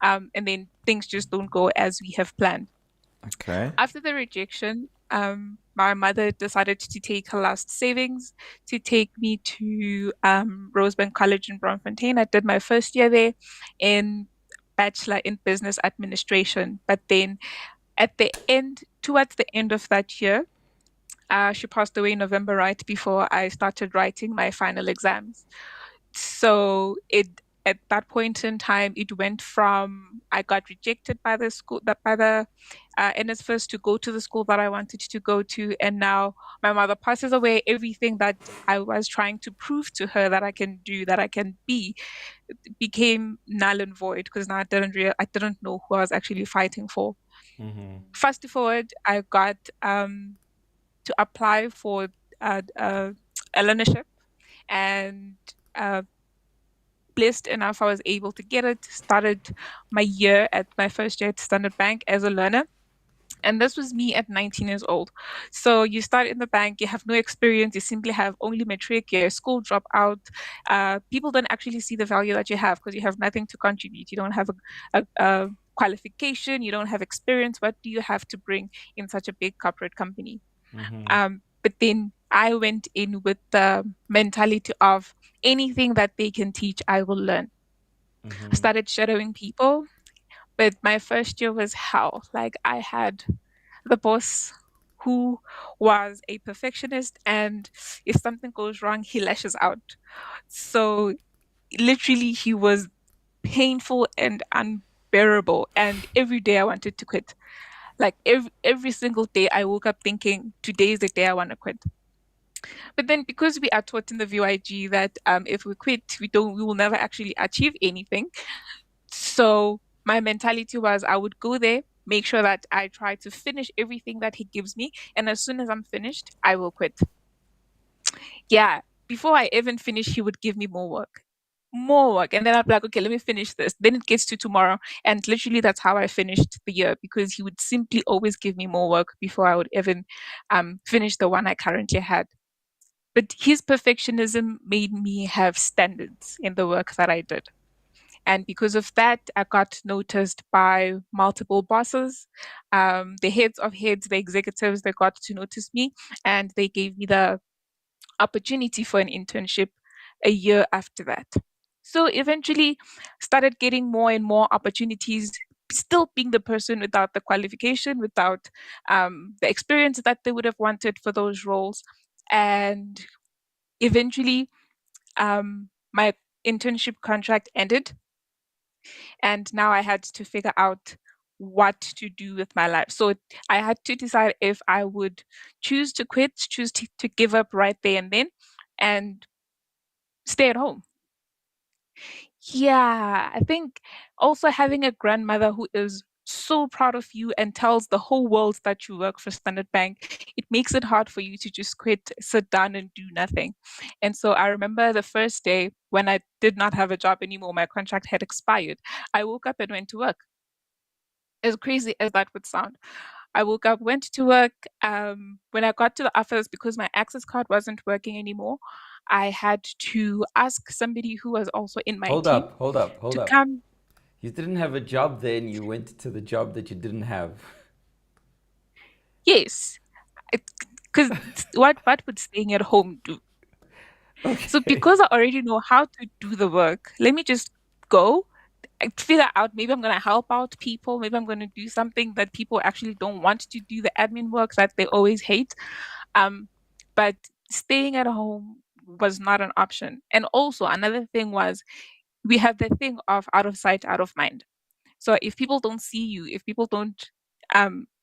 And then things just don't go as we have planned. Okay. After the rejection, my mother decided to take her last savings to take me to Rosebank College in Braamfontein. I did my first year there in Bachelor in Business Administration. But then towards the end of that year, she passed away in November, right before I started writing my final exams. So at that point in time, it went from I got rejected by the school by the NSFIRST to go to the school that I wanted to go to, and now my mother passes away. Everything that I was trying to prove to her that I can do, that I can be, became null and void because now I didn't know who I was actually fighting for. Fast forward, I got to apply for a learnership, and blessed enough I was able to get it. Started my first year at Standard Bank as a learner. And this was me at 19 years old. So you start in the bank, you have no experience, you simply have only matric, you're a school dropout. People don't actually see the value that you have because you have nothing to contribute. You don't have a qualification, you don't have experience. What do you have to bring in such a big corporate company? But then I went in with the mentality of anything that they can teach, I will learn. Started shadowing people, but my first year was hell. Like I had the boss who was a perfectionist, and if something goes wrong, he lashes out. So literally, he was painful and unbearable. And every day I wanted to quit. Like every single day, I woke up thinking, today is the day I want to quit. But then, because we are taught in the VYG that if we quit, we will never actually achieve anything. So my mentality was, I would go there, make sure that I try to finish everything that he gives me, and as soon as I'm finished, I will quit. Yeah, before I even finish, he would give me more work, and then I'd be like, okay, let me finish this. Then it gets to tomorrow, and literally that's how I finished the year, because he would simply always give me more work before I would even finish the one I currently had. But his perfectionism made me have standards in the work that I did. And because of that, I got noticed by multiple bosses, the heads of heads, the executives. They got to notice me, and they gave me the opportunity for an internship a year after that. So eventually started getting more and more opportunities, still being the person without the qualification, without the experience that they would have wanted for those roles. And eventually my internship contract ended, and now I had to figure out what to do with my life. So I had to decide if I would choose to quit, choose to give up right there and then, and stay at home. Yeah, I think also having a grandmother who is so proud of you and tells the whole world that you work for Standard Bank, it makes it hard for you to just quit, sit down and do nothing. And so I remember the first day when I did not have a job anymore, my contract had expired. I woke up and went to work. As crazy as that would sound. I woke up, went to work. When I got to the office, because my access card wasn't working anymore, I had to ask somebody who was also in my Hold team up, hold up, hold to up. come. You didn't have a job then, you went to the job that you didn't have. Yes, because what would staying at home do? So Okay. because I already know how to do the work, let me just go and figure out, maybe I'm going to help out people. Maybe I'm going to do something that people actually don't want to do, the admin work that they always hate. Um, but staying at home was not an option. And also another thing was, we have the thing of out of sight, out of mind. So if people don't see you, if people don't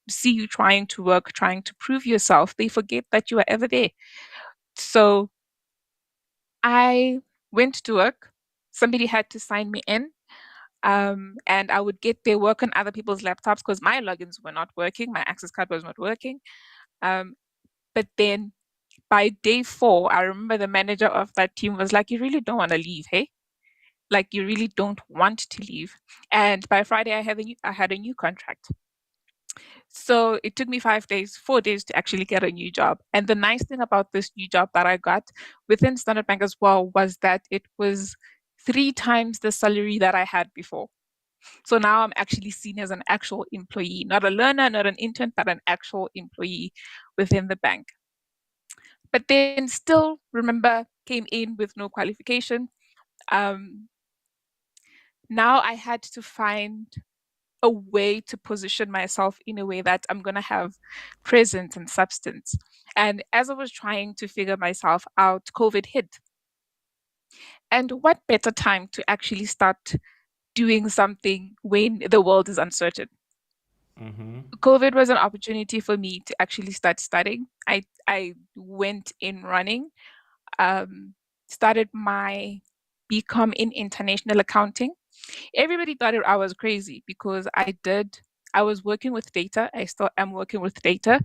see you trying to work, trying to prove yourself, they forget that you are ever there. So I went to work. Somebody had to sign me in. And I would get their work on other people's laptops because my logins were not working, my access card was not working. Um, but then by day 4, I remember the manager of that team was like, "You really don't want to leave, hey? Like you really don't want to leave." And by Friday, I had a new contract. So it took me 5 days, 4 days to actually get a new job. And the nice thing about this new job that I got within Standard Bank as well was that it was 3 times the salary that I had before. So now I'm actually seen as an actual employee, not a learner, not an intern, but an actual employee within the bank. But then still, remember, came in with no qualification. Um, Now I had to find a way to position myself in a way that I'm going to have presence and substance. And as I was trying to figure myself out, COVID hit. And what better time to actually start doing something when the world is uncertain? Mm-hmm. COVID was an opportunity for me to actually start studying. I went in running, um, started my BCom in international accounting. Everybody thought I was crazy because I was working with data. I still am working with data.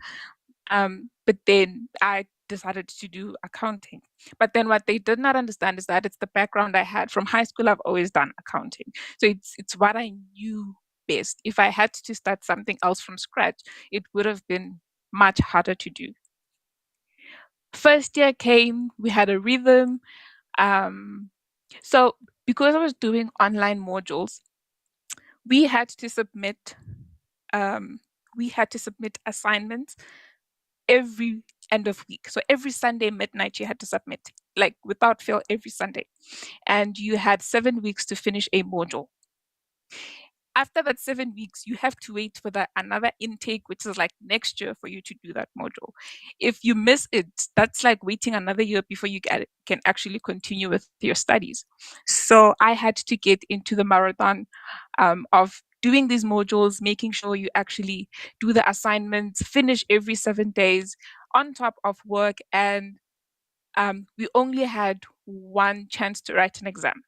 But then I decided to do accounting. But then what they did not understand is that it's the background I had from high school. I've always done accounting, so it's what I knew best. If I had to start something else from scratch, it would have been much harder to do. First year came, we had a rhythm. Um, so because I was doing online modules, we had to submit um, we had to submit assignments every end of week. So every Sunday midnight, you had to submit, like without fail, every Sunday. And you had 7 weeks to finish a module. After that 7 weeks, you have to wait for the another intake, which is like next year for you to do that module. If you miss it, that's like waiting another year before you can actually continue with your studies. So I had to get into the marathon of doing these modules, making sure you actually do the assignments, finish every 7 days on top of work. And we only had one chance to write an exam.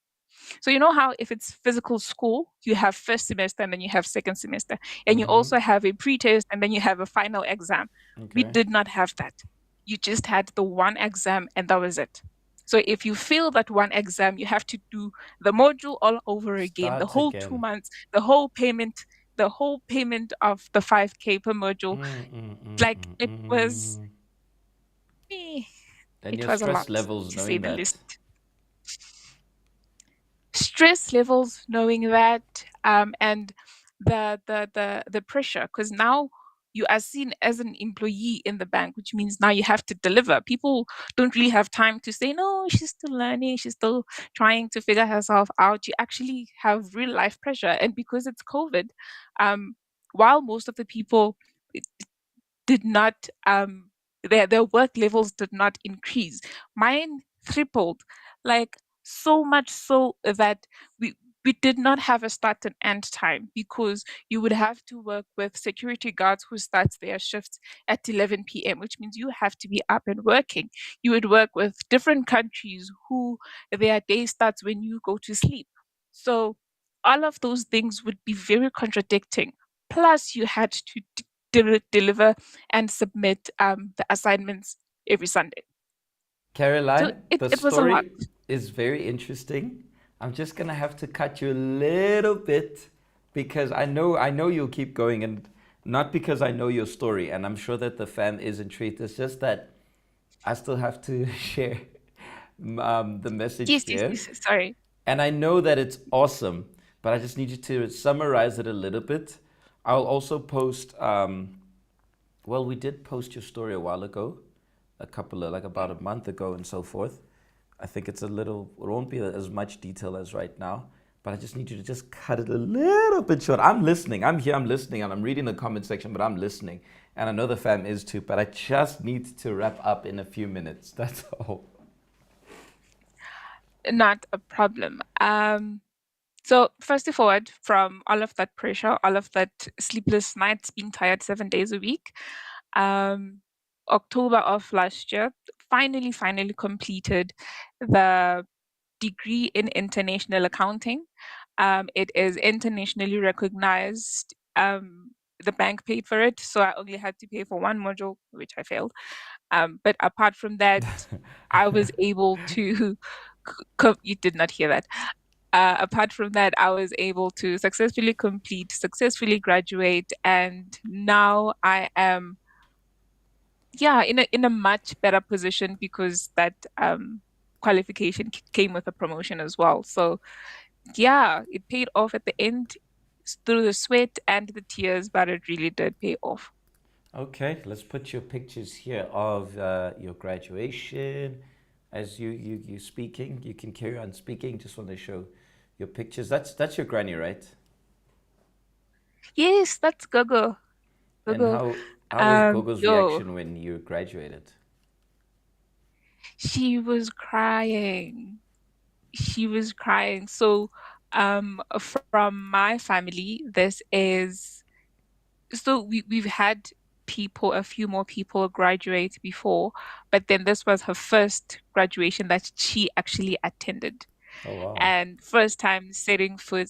So you know how if it's physical school, you have first semester and then you have second semester, and you Mm-hmm. also have a pre-test and then you have a final exam. We Okay. did not have that. You just had the one exam and that was it. So if you fail that one exam, you have to do the module all over again, the Start whole two again. months, the whole payment of the 5K per module. Mm, mm, mm, Like mm, it was mm. eh. And It your was a stress lot, levels to say knowing the that. least. Stress levels knowing that, and the pressure, because now you are seen as an employee in the bank, which means now you have to deliver. People don't really have time to say, no, she's still learning, she's still trying to figure herself out. You actually have real life pressure. And because it's COVID, um while most of the people did not their work levels did not increase, mine tripled, like so much so that we did not have a start and end time, because you would have to work with security guards who starts their shifts at 11 p.m., which means you have to be up and working. You would work with different countries who their day starts when you go to sleep. So all of those things would be very contradicting. Plus you had to deliver and submit the assignments every Sunday. So Caroline, it, the it was a lot. story is very interesting. I'm just gonna have to cut you a little bit because I know you'll keep going, and not because I know your story, and I'm sure that the fan is intrigued. It's just that I still have to share the message Yes, yes, here. yes. Sorry. And I know that it's awesome, but I just need you to summarize it a little bit. I'll also post, well, we did post your story a while ago, like about a month ago and so forth. I think it's a little, it won't be as much detail as right now, but I just need you to just cut it a little bit short. I'm listening. I'm here, I'm listening, and I'm reading the comment section, but I'm listening. And I know the fam is too, but I just need to wrap up in a few minutes. That's all. Not a problem. So first forward, from all of that pressure, all of that sleepless nights, being tired 7 days a week, um, October of last year, finally completed the degree in international accounting. It is internationally recognized. The bank paid for it, so I only had to pay for one module, which I failed. But apart from that, I was able to. You did not hear that. Apart from that, I was able to successfully complete, successfully graduate, and now I am, yeah, in a much better position because that qualification came with a promotion as well. So yeah, it paid off at the end through the sweat and the tears, but it really did pay off. Okay, let's put your pictures here of your graduation. As you speaking, you can carry on speaking. Just want to show your pictures. That's your granny, right? Yes, that's Gogo. And Gogo. how was Gogo's Yo, reaction when you graduated? she was crying. She was crying. So, from my family, this is so we've had people, a few more people graduate before, but then this was her first graduation that she actually attended. Oh wow. And first time setting foot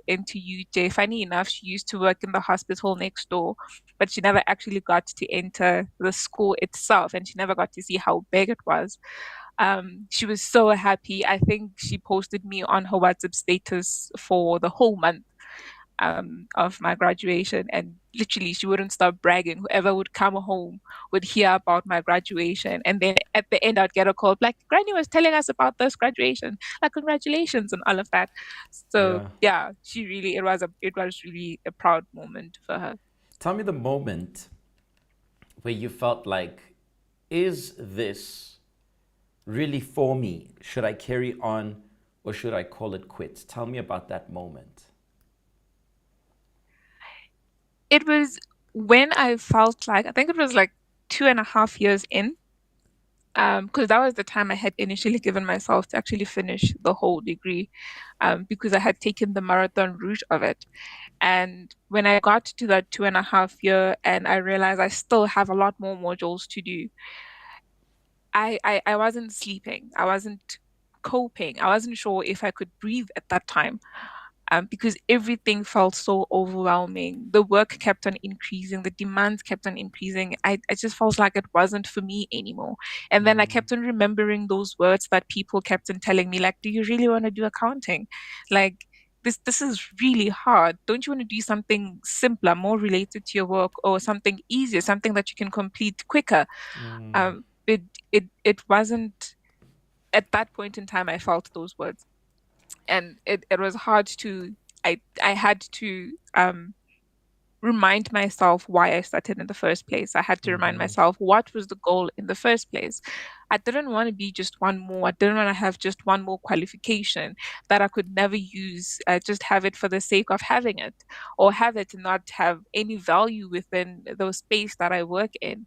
into UJ. Funny enough, she used to work in the hospital next door, but she never actually got to enter the school itself, and she never got to see how big it was. She was so happy. I think she posted me on her WhatsApp status for the whole month of my graduation, and literally she wouldn't stop bragging. Whoever would come home would hear about my graduation, and then at the end I'd get a call like, Granny was telling us about this graduation, like congratulations and all of that. So Yeah. yeah, she really, it was really a proud moment for her. Tell me the moment where you felt like, is this really for me? Should I carry on or should I call it quits? Tell me about that moment. It was when I felt like, I think it was like 2.5 years in, because that was the time I had initially given myself to actually finish the whole degree, because I had taken the marathon route of it. And when I got to that 2.5 year and I realized I still have a lot more modules to do, I wasn't sleeping. I wasn't coping. I wasn't sure if I could breathe at that time, because everything felt so overwhelming. The work kept on increasing, the demands kept on increasing. I just felt like it wasn't for me anymore. And then I kept on remembering those words that people kept on telling me, like, do you really want to do accounting? Like, this is really hard. Don't you want to do something simpler, more related to your work, or something easier, something that you can complete quicker? it wasn't at that point in time I felt those words. And it was hard to I had to remind myself why I started in the first place. I had to remind myself what was the goal in the first place. I didn't want to be just one more. I didn't want to have just one more qualification that I could never use, just have it for the sake of having it, or have it not have any value within the space that I work in.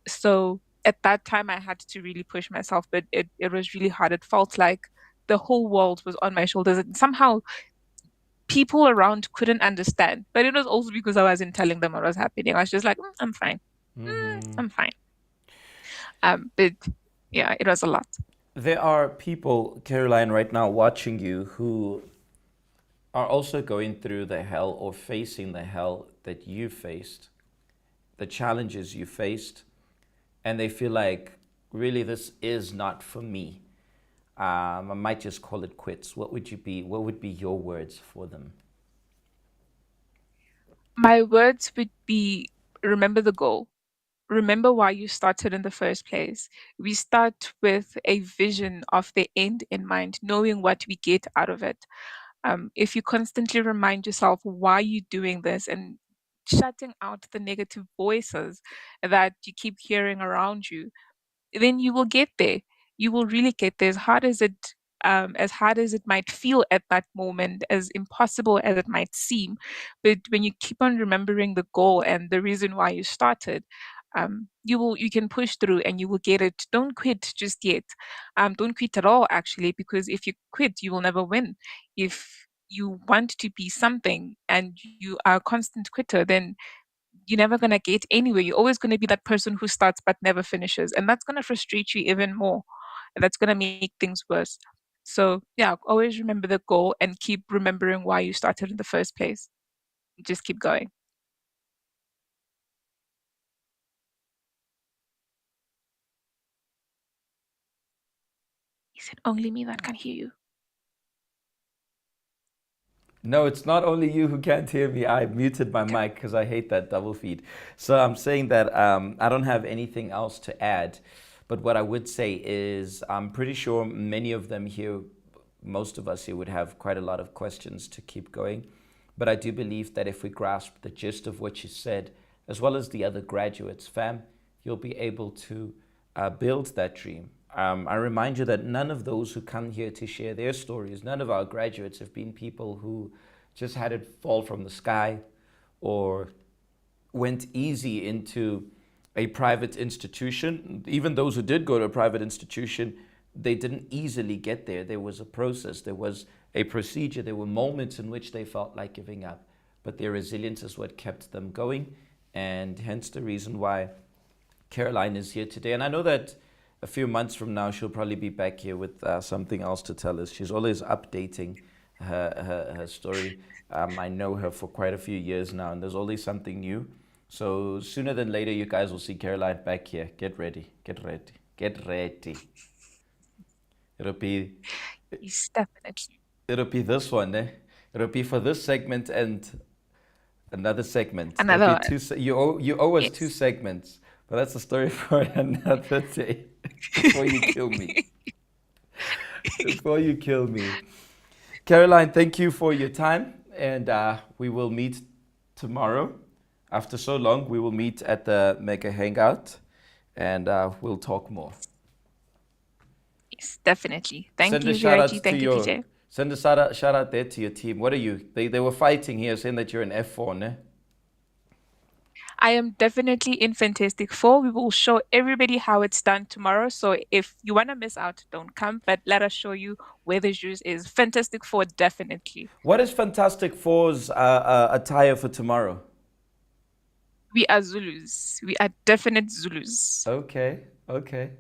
So at that time, I had to really push myself, but it was really hard. It felt like the whole world was on my shoulders, and somehow people around couldn't understand. But it was also because I wasn't telling them what was happening. I was just like, I'm fine. I'm fine. But yeah, it was a lot. There are people, Caroline, right now watching you who are also going through the hell or facing the hell that you faced, the challenges you faced, and they feel like, really, this is not for me. I might just call it quits. What would be your words for them? My words would be remember the goal. Remember why you started in the first place. We start with a vision of the end in mind, knowing what we get out of it. If you constantly remind yourself why you're doing this and shutting out the negative voices that you keep hearing around you, then you will get there. You will really get there. As hard as it might feel at that moment, as impossible as it might seem, but when you keep on remembering the goal and the reason why you started, you can push through and you will get it. Don't quit just yet. Don't quit at all, actually, because if you quit, you will never win. If you want to be something and you are a constant quitter, then you're never going to get anywhere. You're always going to be that person who starts but never finishes. And that's going to frustrate you even more. And that's going to make things worse. So, yeah, always remember the goal and keep remembering why you started in the first place. Just keep going. Is it only me that can hear you? No, it's not only you who can't hear me. I muted my mic because I hate that double feed. So I'm saying that I don't have anything else to add. But what I would say is I'm pretty sure many of them here, most of us here, would have quite a lot of questions to keep going. But I do believe that if we grasp the gist of what you said, as well as the other graduates, fam, you'll be able to build that dream. I remind you that none of those who come here to share their stories, none of our graduates have been people who just had it fall from the sky or went easy into a private institution. Even those who did go to a private institution, they didn't easily get there. There was a process, there was a procedure, there were moments in which they felt like giving up. But their resilience is what kept them going, and hence the reason why Caroline is here today. And I know that a few months from now, she'll probably be back here with something else to tell us. She's always updating her story. I know her for quite a few years now, and there's always something new. So sooner than later, you guys will see Caroline back here. Get ready, get ready, get ready. It'll be Yes, definitely. it'll be this one, eh? It'll be for this segment and another segment. Another There'll one. be two. You owe us two Yes. segments, but that's a story for another day. Before you kill me. Before you kill me. Caroline, thank you for your time, and we will meet tomorrow. After so long, we will meet at the Mega Hangout, and we'll talk more. Yes, definitely. Thank Send a you, shout out VIG. to Thank you, your PJ. send a shout out there to your team. What are you? They were fighting here, saying that you're an F4, ne? I am definitely in Fantastic Four. We will show everybody how it's done tomorrow. So if you want to miss out, don't come. But let us show you where the juice is. Fantastic Four, definitely. What is Fantastic Four's attire for tomorrow? We are Zulus. We are definite Zulus. Okay, okay.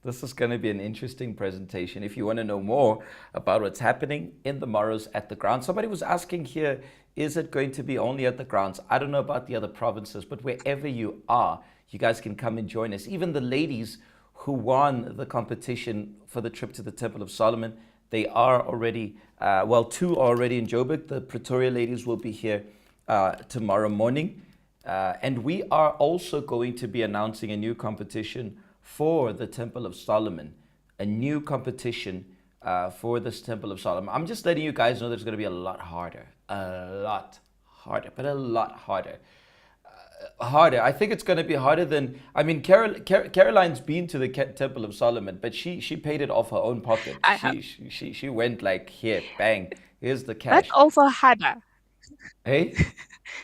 This is going to be an interesting presentation. If you want to know more about what's happening in the morrows at the ground, somebody was asking here, is it going to be only at the grounds? I don't know about the other provinces, but wherever you are, you guys can come and join us. Even the ladies who won the competition for the trip to the Temple of Solomon, they are already, two are already in Joburg. The Pretoria ladies will be here tomorrow morning. And we are also going to be announcing a new competition for the Temple of Solomon, a new competition for this Temple of Solomon. I'm just letting you guys know that it's going to be a lot harder, but a lot harder. Harder. I think it's going to be harder than. I mean, Caroline's been to the Temple of Solomon, but she paid it off her own pocket. I have. She went like, here, bang, here's the That's cash. also harder. Hey,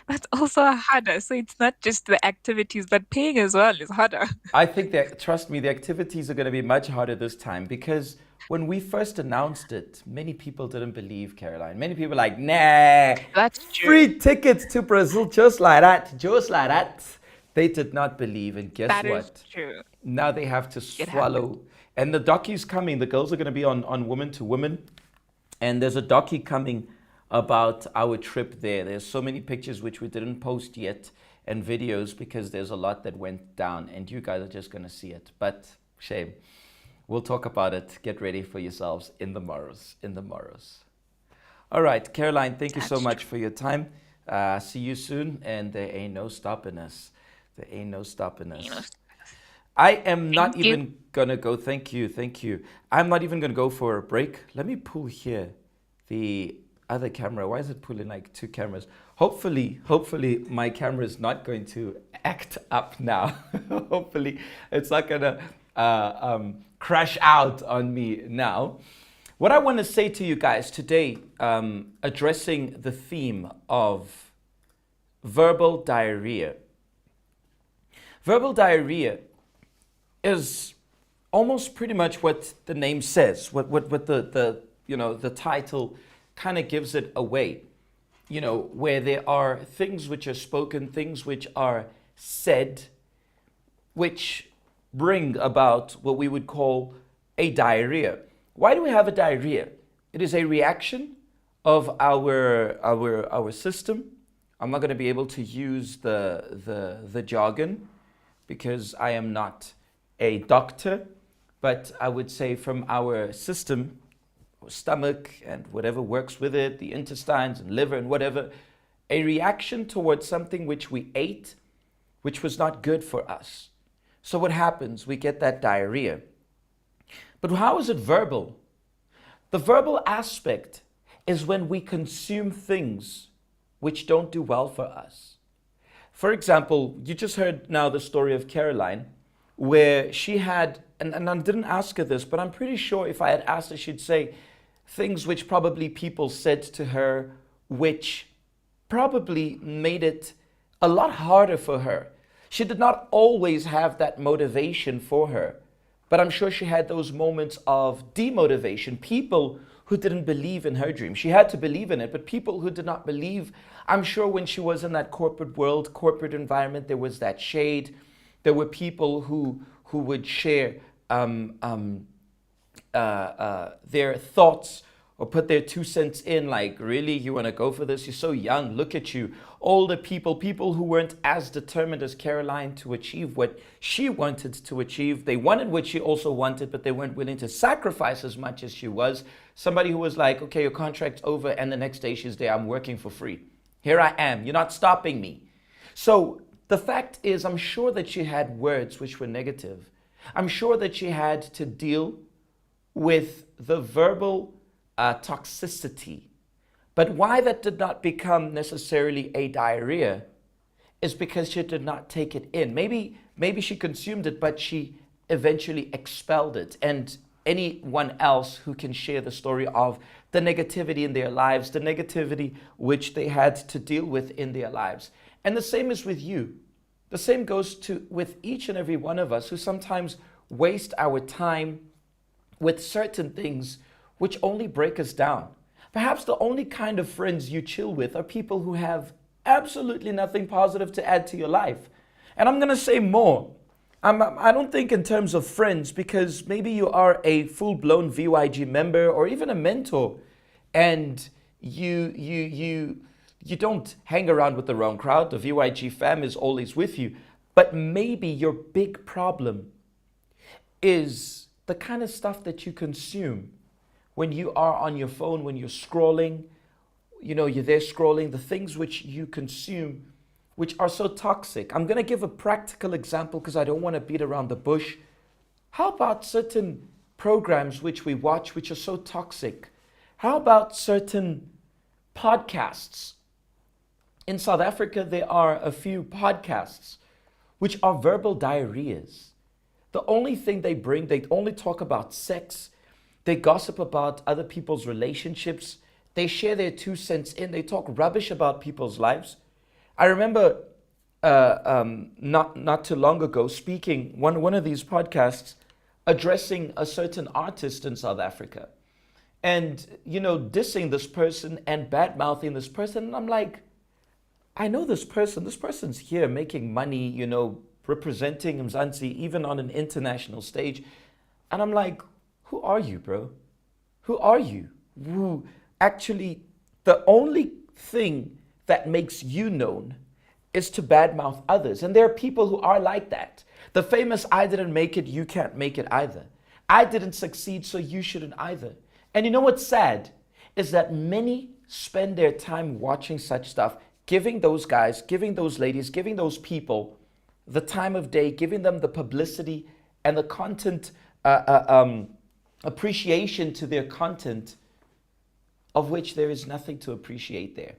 That's also harder. So it's not just the activities, but paying as well is harder. I think that, trust me, the activities are going to be much harder this time because when we first announced it, many people didn't believe, Caroline. Many people were like, nah, That's true. free tickets to Brazil just like that, just like that. They did not believe, and guess That what? is true. Now they have to swallow. And the docu's coming. The girls are going to be on Woman to Woman. And there's a docu coming about our trip there. There's so many pictures which we didn't post yet and videos because there's a lot that went down and you guys are just going to see it. But shame. We'll talk about it. Get ready for yourselves in the morrows. All right, Caroline, thank you so much for your time. See you soon. And there ain't no stopping us. I am not even going to go. Thank you. I'm not even going to go for a break. Let me pull here the other camera. Why is it pulling like two cameras? Hopefully my camera is not going to act up now. Hopefully it's not going to crash out on me now. What I want to say to you guys today, addressing the theme of verbal diarrhea. Verbal diarrhea is almost pretty much what the name says, what the title kind of gives it away. Where there are things which are spoken, things which are said, which bring about what we would call a diarrhea. Why do we have a diarrhea? It is a reaction of our system. I'm not going to be able to use the jargon because I am not a doctor, but I would say from our system, stomach and whatever works with it, the intestines and liver and whatever, a reaction towards something which we ate, which was not good for us. So what happens? We get that diarrhea. But how is it verbal? The verbal aspect is when we consume things which don't do well for us. For example, you just heard now the story of Caroline, where she had, and I didn't ask her this, but I'm pretty sure if I had asked her, she'd say things which probably people said to her, which probably made it a lot harder for her. She did not always have that motivation for her, but I'm sure she had those moments of demotivation, people who didn't believe in her dream. She had to believe in it, but people who did not believe, I'm sure when she was in that corporate world, corporate environment, there was that shade. There were people who would share their thoughts or put their 2 cents in, like, really, you want to go for this? You're so young, look at you. Older people who weren't as determined as Caroline to achieve what she wanted to achieve. They wanted what she also wanted, but they weren't willing to sacrifice as much as she was. Somebody who was like, okay, your contract's over, and the next day she's there, I'm working for free. Here I am, you're not stopping me. So the fact is, I'm sure that she had words which were negative. I'm sure that she had to deal with the verbal toxicity. But why that did not become necessarily a diarrhea is because she did not take it in. Maybe she consumed it, but she eventually expelled it. And anyone else who can share the story of the negativity in their lives, the negativity which they had to deal with in their lives. And the same is with you. The same goes with each and every one of us who sometimes waste our time with certain things which only break us down. Perhaps the only kind of friends you chill with are people who have absolutely nothing positive to add to your life. And I'm going to say more. I don't think in terms of friends, because maybe you are a full-blown VYG member or even a mentor, and you don't hang around with the wrong crowd. The VYG fam is always with you. But maybe your big problem is the kind of stuff that you consume when you are on your phone, when you're scrolling, you're there scrolling, the things which you consume, which are so toxic. I'm going to give a practical example because I don't want to beat around the bush. How about certain programs which we watch which are so toxic? How about certain podcasts? In South Africa, there are a few podcasts which are verbal diarrheas. The only thing they bring, they only talk about sex. They gossip about other people's relationships. They share their 2 cents in. They talk rubbish about people's lives. I remember not too long ago speaking one of these podcasts addressing a certain artist in South Africa, and dissing this person and bad mouthing this person. And I'm like, I know this person. This person's here making money, representing Mzansi even on an international stage. And I'm like, who are you, bro? Who are you? Who actually, the only thing that makes you known is to badmouth others. And there are people who are like that. The famous, I didn't make it, you can't make it either. I didn't succeed, so you shouldn't either. And you know what's sad? Is that many spend their time watching such stuff, giving those guys, giving those ladies, giving those people the time of day, giving them the publicity and the content appreciation to their content, of which there is nothing to appreciate there.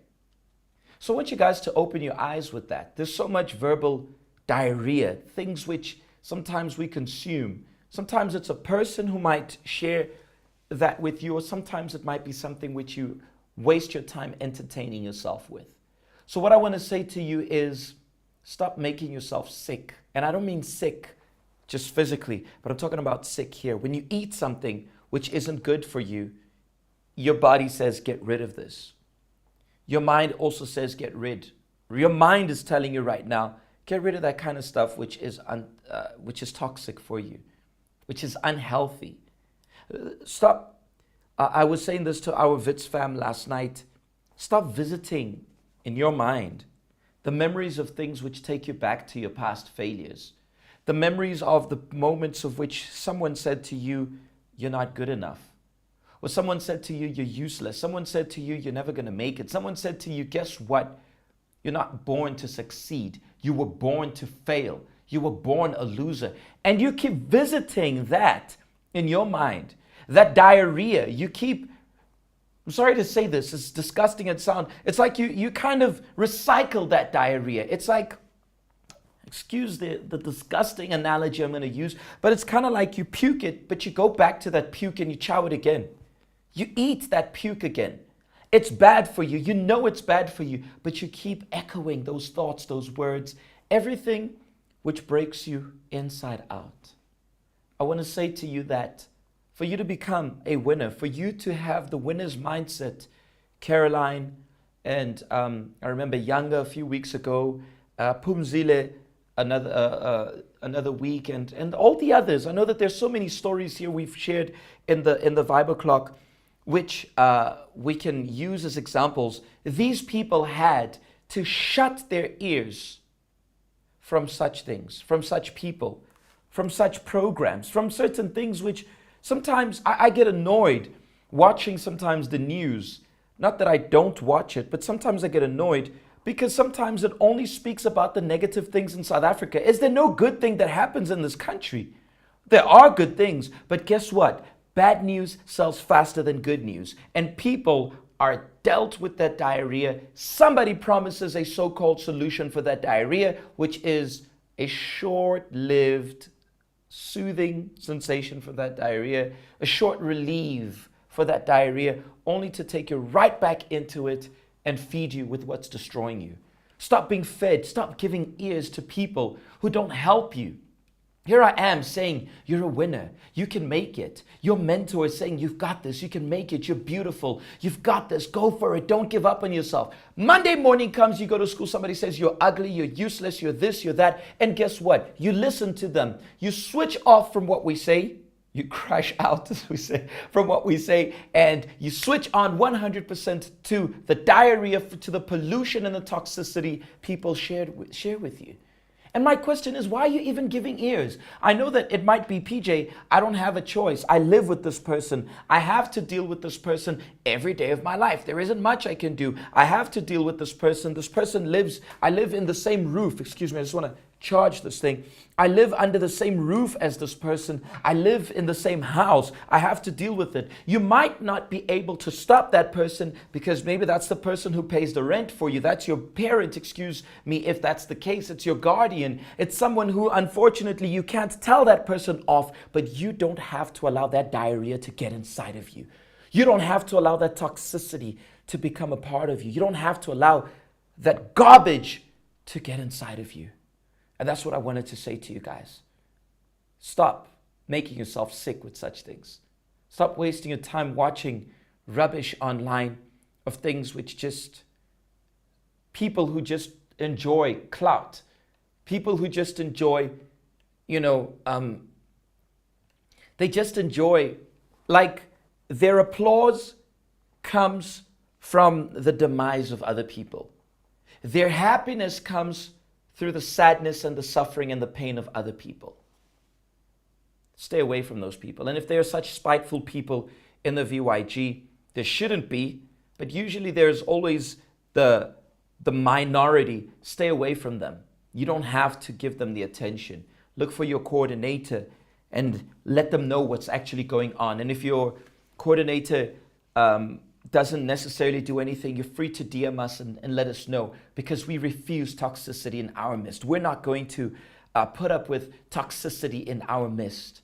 So I want you guys to open your eyes with that. There's so much verbal diarrhea, things which sometimes we consume. Sometimes it's a person who might share that with you, or sometimes it might be something which you waste your time entertaining yourself with. So what I want to say to you is, stop making yourself sick. And I don't mean sick just physically, but I'm talking about sick here. When you eat something which isn't good for you, your body says, get rid of this. Your mind also says, get rid. Your mind is telling you right now, get rid of that kind of stuff which is toxic for you, which is unhealthy. Stop. I was saying this to our Wits fam last night. Stop visiting in your mind the memories of things which take you back to your past failures. The memories of the moments of which someone said to you, you're not good enough. Or someone said to you, you're useless. Someone said to you, you're never going to make it. Someone said to you, guess what? You're not born to succeed. You were born to fail. You were born a loser. And you keep visiting that in your mind. That diarrhea, you keep, I'm sorry to say this, it's disgusting it sounds. It's like you kind of recycle that diarrhea. It's like, excuse the disgusting analogy I'm going to use, but it's kind of like you puke it, but you go back to that puke and you chow it again. You eat that puke again. It's bad for you. You know it's bad for you, but you keep echoing those thoughts, those words, everything which breaks you inside out. I want to say to you that for you to become a winner, for you to have the winner's mindset, Caroline, and I remember Younger a few weeks ago, Pumzile another week, and all the others. I know that there's so many stories here we've shared in the Viber Clock, which we can use as examples. These people had to shut their ears from such things, from such people, from such programs, from certain things which sometimes I get annoyed watching sometimes the news. Not that I don't watch it, but sometimes I get annoyed because sometimes it only speaks about the negative things in South Africa. Is there no good thing that happens in this country? There are good things, but guess what? Bad news sells faster than good news, and people are dealt with that diarrhea. Somebody promises a so-called solution for that diarrhea, which is a short-lived, soothing sensation for that diarrhea, a short relief for that diarrhea, only to take you right back into it and feed you with what's destroying you. Stop being fed. Stop giving ears to people who don't help you. Here I am saying, you're a winner. You can make it. Your mentor is saying, you've got this. You can make it. You're beautiful. You've got this. Go for it. Don't give up on yourself. Monday morning comes, you go to school. Somebody says, you're ugly. You're useless. You're this, you're that. And guess what? You listen to them. You switch off from what we say. You crash out, as we say, from what we say. And you switch on 100% to the diarrhea, to the pollution and the toxicity people share with you. And my question is, why are you even giving ears? I know that it might be, PJ, I don't have a choice. I live with this person. I have to deal with this person every day of my life. There isn't much I can do. I have to deal with this person. This person lives, I live in the same roof. Excuse me, I just want to charge this thing. I live under the same roof as this person. I live in the same house. I have to deal with it. You might not be able to stop that person because maybe that's the person who pays the rent for you. That's your parent, excuse me, if that's the case. It's your guardian. It's someone who, unfortunately, you can't tell that person off, but you don't have to allow that diarrhea to get inside of you. You don't have to allow that toxicity to become a part of you. You don't have to allow that garbage to get inside of you. And that's what I wanted to say to you guys. Stop making yourself sick with such things. Stop wasting your time watching rubbish online of things which just, people who just enjoy clout, people who just enjoy, they just enjoy, like, their applause comes from the demise of other people. Their happiness comes through the sadness and the suffering and the pain of other people. Stay away from those people. And if there are such spiteful people in the VYG, there shouldn't be, but usually there's always the minority. Stay away from them. You don't have to give them the attention. Look for your coordinator and let them know what's actually going on. And if your coordinator doesn't necessarily do anything, you're free to DM us and let us know, because we refuse toxicity in our midst. We're not going to put up with toxicity in our midst.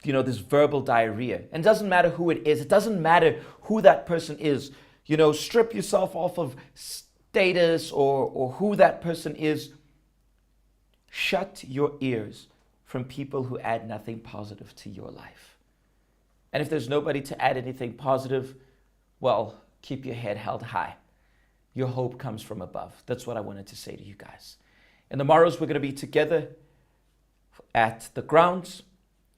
This verbal diarrhea. And it doesn't matter who it is. It doesn't matter who that person is. Strip yourself off of status or who that person is. Shut your ears from people who add nothing positive to your life. And if there's nobody to add anything positive, well, keep your head held high. Your hope comes from above. That's what I wanted to say to you guys. In the morrows, we're going to be together at the grounds,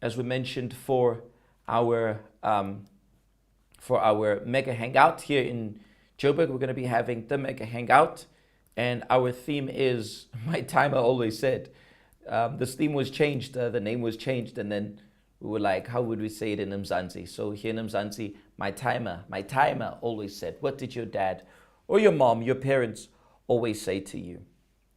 as we mentioned, for our mega hangout here in Joburg. We're going to be having the mega hangout, and our theme is, my timer always said, this theme was changed, the name was changed, and then we were like, how would we say it in Mzansi? So here in Mzansi, my timer always said, what did your dad or your mom, your parents always say to you?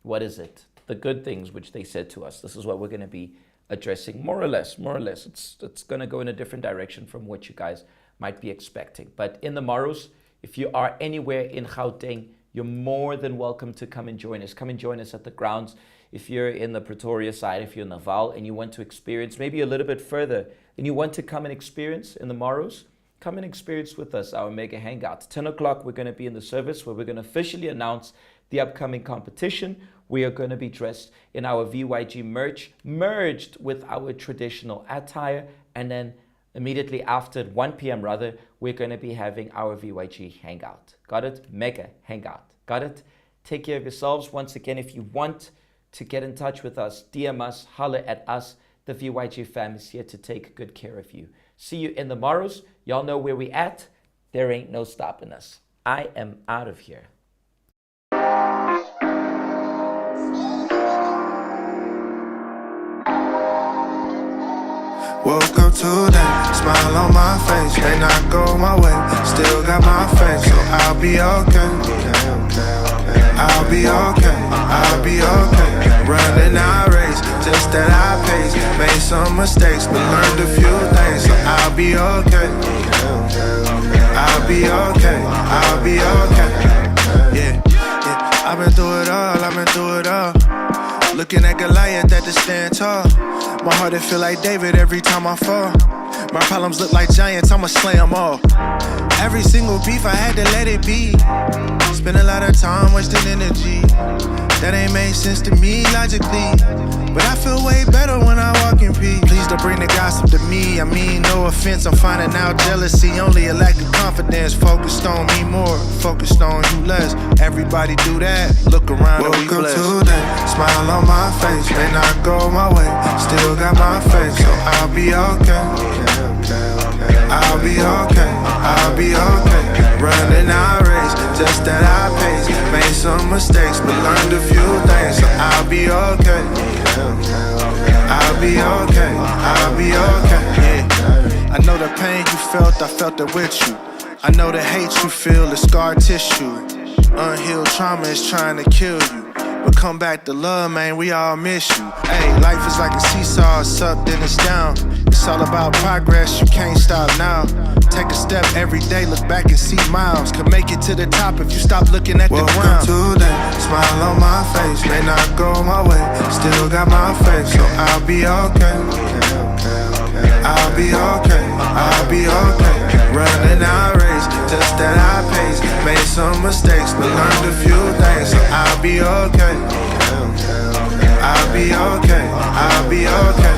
What is it? The good things which they said to us. This is what we're going to be addressing, more or less. It's going to go in a different direction from what you guys might be expecting. But in the morrows, if you are anywhere in Gauteng, you're more than welcome to come and join us. Come and join us at the grounds. If you're in the Pretoria side, if you're in the Val and you want to experience maybe a little bit further and you want to come and experience in the morrows, come and experience with us our mega hangout. 10 o'clock, we're going to be in the service where we're going to officially announce the upcoming competition. We are going to be dressed in our VYG merch, merged with our traditional attire. And then immediately after, at 1 p.m. rather, we're going to be having our VYG hangout. Got it? Mega hangout. Got it? Take care of yourselves. Once again, if you want to get in touch with us, DM us, holler at us. The VYG fam is here to take good care of you. See you in the morrows. Y'all know where we at. There ain't no stopping us. I am out of here. Woke up today, smile on my face. May not go my way, still got my faith, so I'll be okay. I'll be okay, I'll be okay. Running our race, just at our pace. Made some mistakes, but learned a few things, so I'll be okay. I'll be okay, I'll be okay. Yeah. I've been through it all. Looking at Goliath at the stand tall. My heart, it feel like David every time I fall. My problems look like giants, I'ma slay them all. Every single beef, I had to let it be. Spend a lot of time wasting energy. That ain't made sense to me logically, but I feel way better when I walk in peace. Please don't bring the gossip to me. I mean, no offense, I'm finding out jealousy only a lack of confidence. Focused on me more, focused on you less. Everybody do that, look around and we blessed. Woke up today, smile on my face. May not go my way, still got my faith, so I'll be okay. I'll be okay, I'll be okay. Running our race, just at our pace. Made some mistakes, but learned a few things, so I'll be okay. I'll be okay, I'll be okay. Yeah. I know the pain you felt, I felt it with you. I know the hate you feel, the scar tissue. Unhealed trauma is trying to kill you. But come back to love, man, we all miss you. Hey, life is like a seesaw, it's up, then it's down. It's all about progress, you can't stop now. Take a step every day, look back and see miles. Could make it to the top if you stop looking at the ground. Today, smile on my face, may not go my way. Still got my faith, so I'll be okay. I'll be okay, I'll be okay. Running our race, just at our pace. Made some mistakes, but learned a few things, so I'll be okay. I'll be okay, I'll be okay.